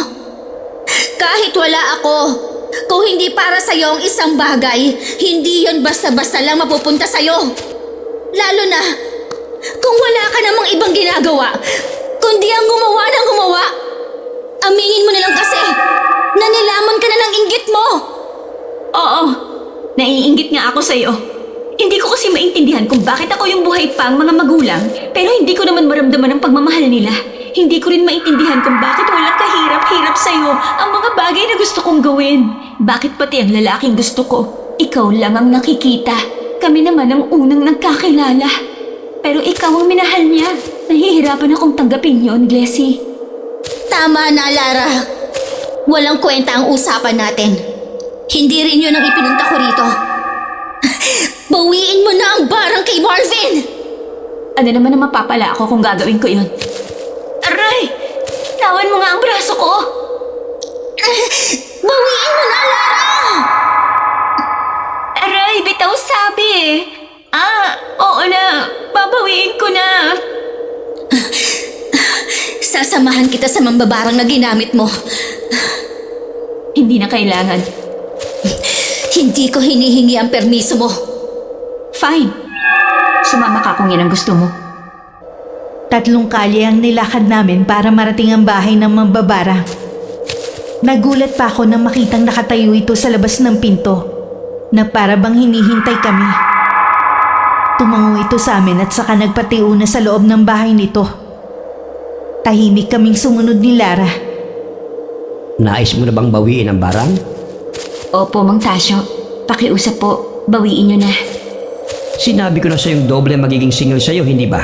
Kahit wala ako, kung hindi para sa'yo ang isang bagay, hindi yon basta-basta lang mapupunta sa'yo. Lalo na, kung wala ka namang ibang ginagawa, kundi ang gumawa ng gumawa. Aminin mo na lang kasi, na nilamon ka na ng inggit mo. Oo, naiinggit nga ako sa'yo. Hindi ko kasi maintindihan kung bakit ako yung buhay pa ang mga magulang, pero hindi ko naman maramdaman ang pagmamahal nila. Hindi ko rin maintindihan kung bakit walang kahirap-hirap sa'yo ang mga bagay na gusto kong gawin. Bakit pati ang lalaking gusto ko, ikaw lang ang nakikita. Kami naman ang unang nagkakilala. Pero ikaw ang minahal niya. Nahihirapan akong tanggapin yon, Glessy. Tama na, Lara. Walang kwenta ang usapan natin. Hindi rin yun ang ipinunta ko rito. Bawiin mo na ang barang kay Marvin! Ano naman ang mapapala ako kung gagawin ko yon? Aray! Tawan mo nga ang braso ko! Bawiin mo na, Lara! Aray, bitaw sabi eh. Oo na. Babawiin ko na. Sasamahan kita sa mambabarang na ginamit mo. Hindi na kailangan. Hindi ko hinihingi ang permiso mo. Fine. Sumama ka kung yan ang gusto mo. 3 kalye ang nilakad namin para marating ang bahay ng mambabarang. Nagulat pa ako nang makitang nakatayo ito sa labas ng pinto na para bang hinihintay kami. Tumango ito sa amin at saka nagpatiuna sa loob ng bahay nito. Tahimik kaming sumunod ni Lara. Nais mo na bang bawiin ang barang? Opo, Mang Tasyo. Pakiusap po, bawiin nyo na. Sinabi ko na sa'yong doble magiging single sa'yo, hindi ba?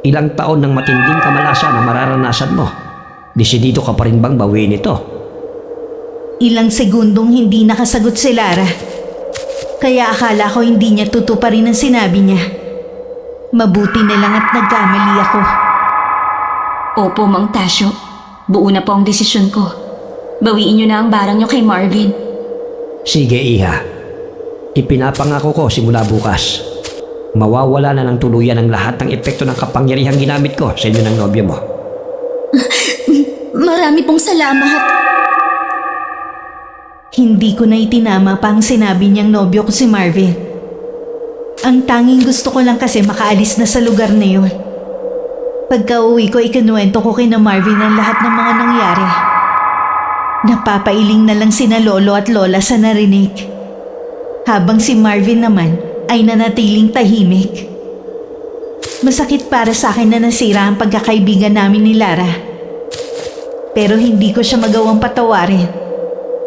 Ilang taon ng matinding kamalasan ang mararanasan mo. Desidido ka pa rin bang bawiin ito? Ilang segundong hindi nakasagot si Lara. Kaya akala ko hindi niya tutuparin ang sinabi niya. Mabuti na lang at nagkamali ako. Opo, Mang Tasyo. Buo na po ang desisyon ko. Bawiin nyo na ang barang nyo kay Marvin. Sige, Iha. Ipinapangako ko simula bukas. Mawawala na ng tuluyan ang lahat ng epekto ng kapangyarihang ginamit ko sa inyo ng nobyo mo. Marami pong salamat. Hindi ko na itinama pa ang sinabi niyang nobyo ko si Marvin. Ang tanging gusto ko lang kasi makaalis na sa lugar na yun. Pagka-uwi ko, ikinuwento ko kina Marvin ang lahat ng mga nangyari. Napapailing na lang sina lolo at lola sa narinig. Habang si Marvin naman ay nanatiling tahimik. Masakit para sa akin na nasira ang pagkakaibigan namin ni Lara. Pero hindi ko siya magawang patawarin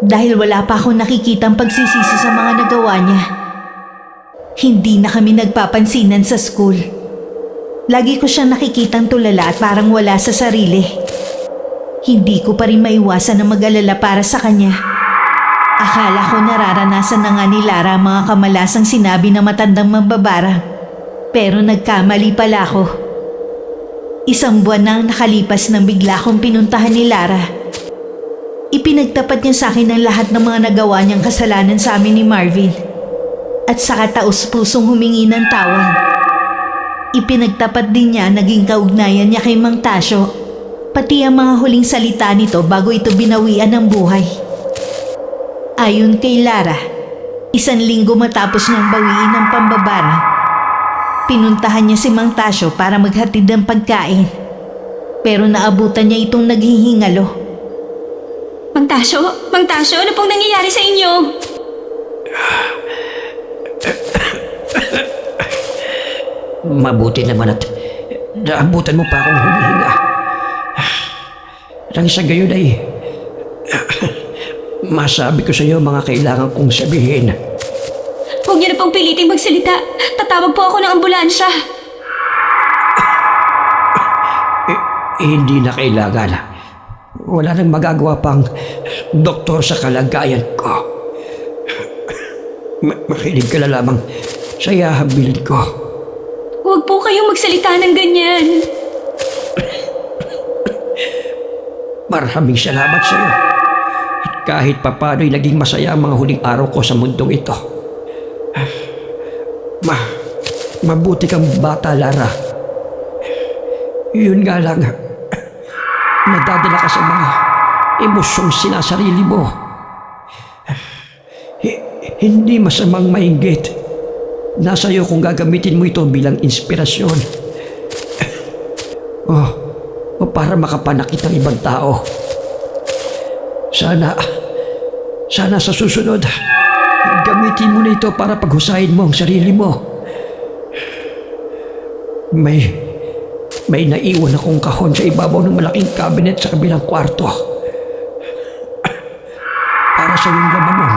dahil wala pa akong nakikitang pagsisisi sa mga nagawa niya. Hindi na kami nagpapansinan sa school. Lagi ko siyang nakikitang tulala at parang wala sa sarili. Hindi ko pa rin maiwasan na mag-alala para sa kanya. Akala ko nararanasan na nga ni Lara ang mga kamalasang sinabi ng matandang mambabara. Pero nagkamali pala ako. Isang buwan na ang nakalipas nang bigla kong pinuntahan ni Lara. Ipinagtapat niya sa akin ang lahat ng mga nagawa niyang kasalanan sa amin ni Marvin. At saka taus-pusong humingi ng tawad. Ipinagtapat din niya ang naging kaugnayan niya kay Mang Tasyo, pati ang mga huling salita nito bago ito binawian ng buhay. Ayon kay Lara, 1 linggo matapos niyang bawiin ng pambabara, pinuntahan niya si Mang Tasyo para maghatid ng pagkain. Pero naabutan niya itong naghihingalo. Mang Tasyo, ano pong nangyayari sa inyo? Mabuti naman at naabutan mo pa akong humihinga. Nang sa gayon ay masabi ko sa iyo mga kailangan kong sabihin. Huwag niyo na pong piliting magsalita. Tatawag po ako ng ambulansya. Hindi na kailangan. Wala nang magagawa pang doktor sa kalagayan ko. Makinig ka na lamang sa ihahabilin ko. Huwag po kayong magsalita ng ganyan. Maraming salamat sa iyo. At kahit papano'y naging masaya ang mga huling araw ko sa mundong ito. Mabuti kang bata, Lara. Yun nga lang, nadadala ka sa mga emosyong sinasarili mo. Hindi masamang mainggit. Nasa iyo kung gagamitin mo ito bilang inspirasyon. O para makapanakit ng ibang tao. Sana sa susunod, gamitin mo na ito para paghusayin mo ang sarili mo. May naiwan akong kahon sa ibabaw ng malaking cabinet sa kabilang kwarto. Para sa iyong laman nun.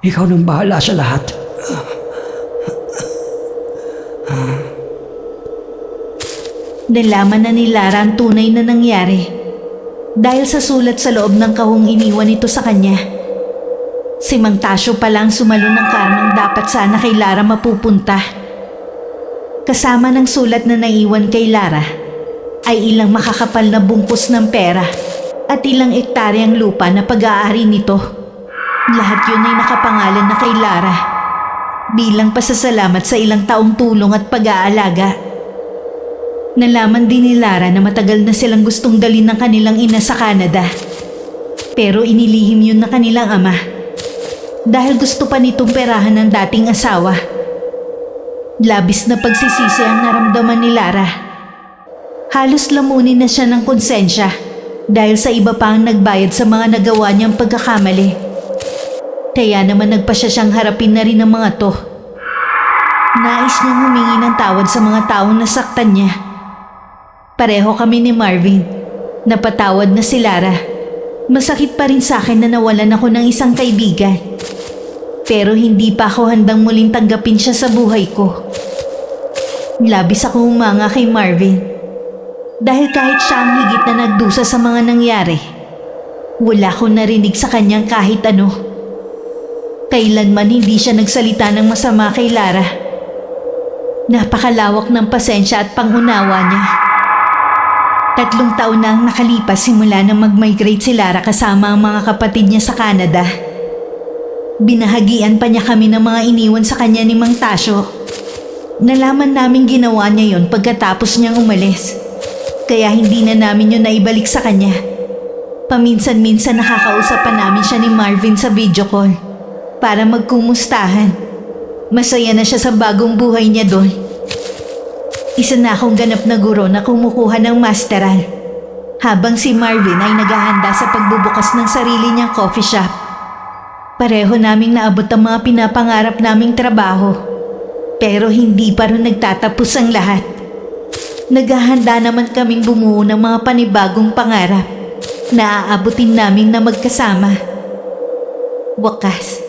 Ikaw nang bahala sa lahat. Nalaman na ni Lara ang tunay na nangyari dahil sa sulat sa loob ng kahong iniwan ito sa kanya. Si Mang Tasyo palang sumalo ng karmang dapat sana kay Lara mapupunta. Kasama ng sulat na naiwan kay Lara ay ilang makakapal na bungkus ng pera at ilang ektaryang lupa na pag-aari nito. Lahat yun ay nakapangalan na kay Lara bilang pasasalamat sa ilang taong tulong at pag-aalaga. Nalaman din ni Lara na matagal na silang gustong dalhin ng kanilang ina sa Canada. Pero inilihim yun na kanilang ama dahil gusto pa nitong perahan ng dating asawa. Labis na pagsisisi ang naramdaman ni Lara. Halos lamunin na siya ng konsensya dahil sa iba pa ang nagbayad sa mga nagawa niyang pagkakamali. Kaya naman nagpasya siyang harapin na rin ang mga to. Nais niyang humingi ng tawad sa mga taong nasaktan niya. Pareho kami ni Marvin. Napatawad na si Lara. Masakit pa rin sa akin na nawalan ako ng isang kaibigan. Pero hindi pa ako handang muling tanggapin siya sa buhay ko. Labis ako humanga kay Marvin. Dahil kahit siya ang higit na nagdusa sa mga nangyari, wala akong narinig sa kanyang kahit ano. Kailanman hindi siya nagsalita ng masama kay Lara. Napakalawak ng pasensya at pangunawa niya. 3 taon na ang nakalipas simula nang mag-migrate si Lara kasama ang mga kapatid niya sa Canada. Binahagian pa niya kami ng mga iniwan sa kanya ni Mang Tasyo. Nalaman namin ginawa niya yon pagkatapos niyang umalis. Kaya hindi na namin yun naibalik sa kanya. Paminsan-minsan nakakausap pa namin siya ni Marvin sa video call para magkumustahan. Masaya na siya sa bagong buhay niya doon. Isa na akong ganap na guro na kumukuha ng masteral habang si Marvin ay naghahanda sa pagbubukas ng sarili niyang coffee shop. Pareho naming naabot ang mga pinapangarap naming trabaho pero hindi pa rin nagtatapos ang lahat. naghahanda naman kaming bumuo ng mga panibagong pangarap na aabutin namin na magkasama. Wakas,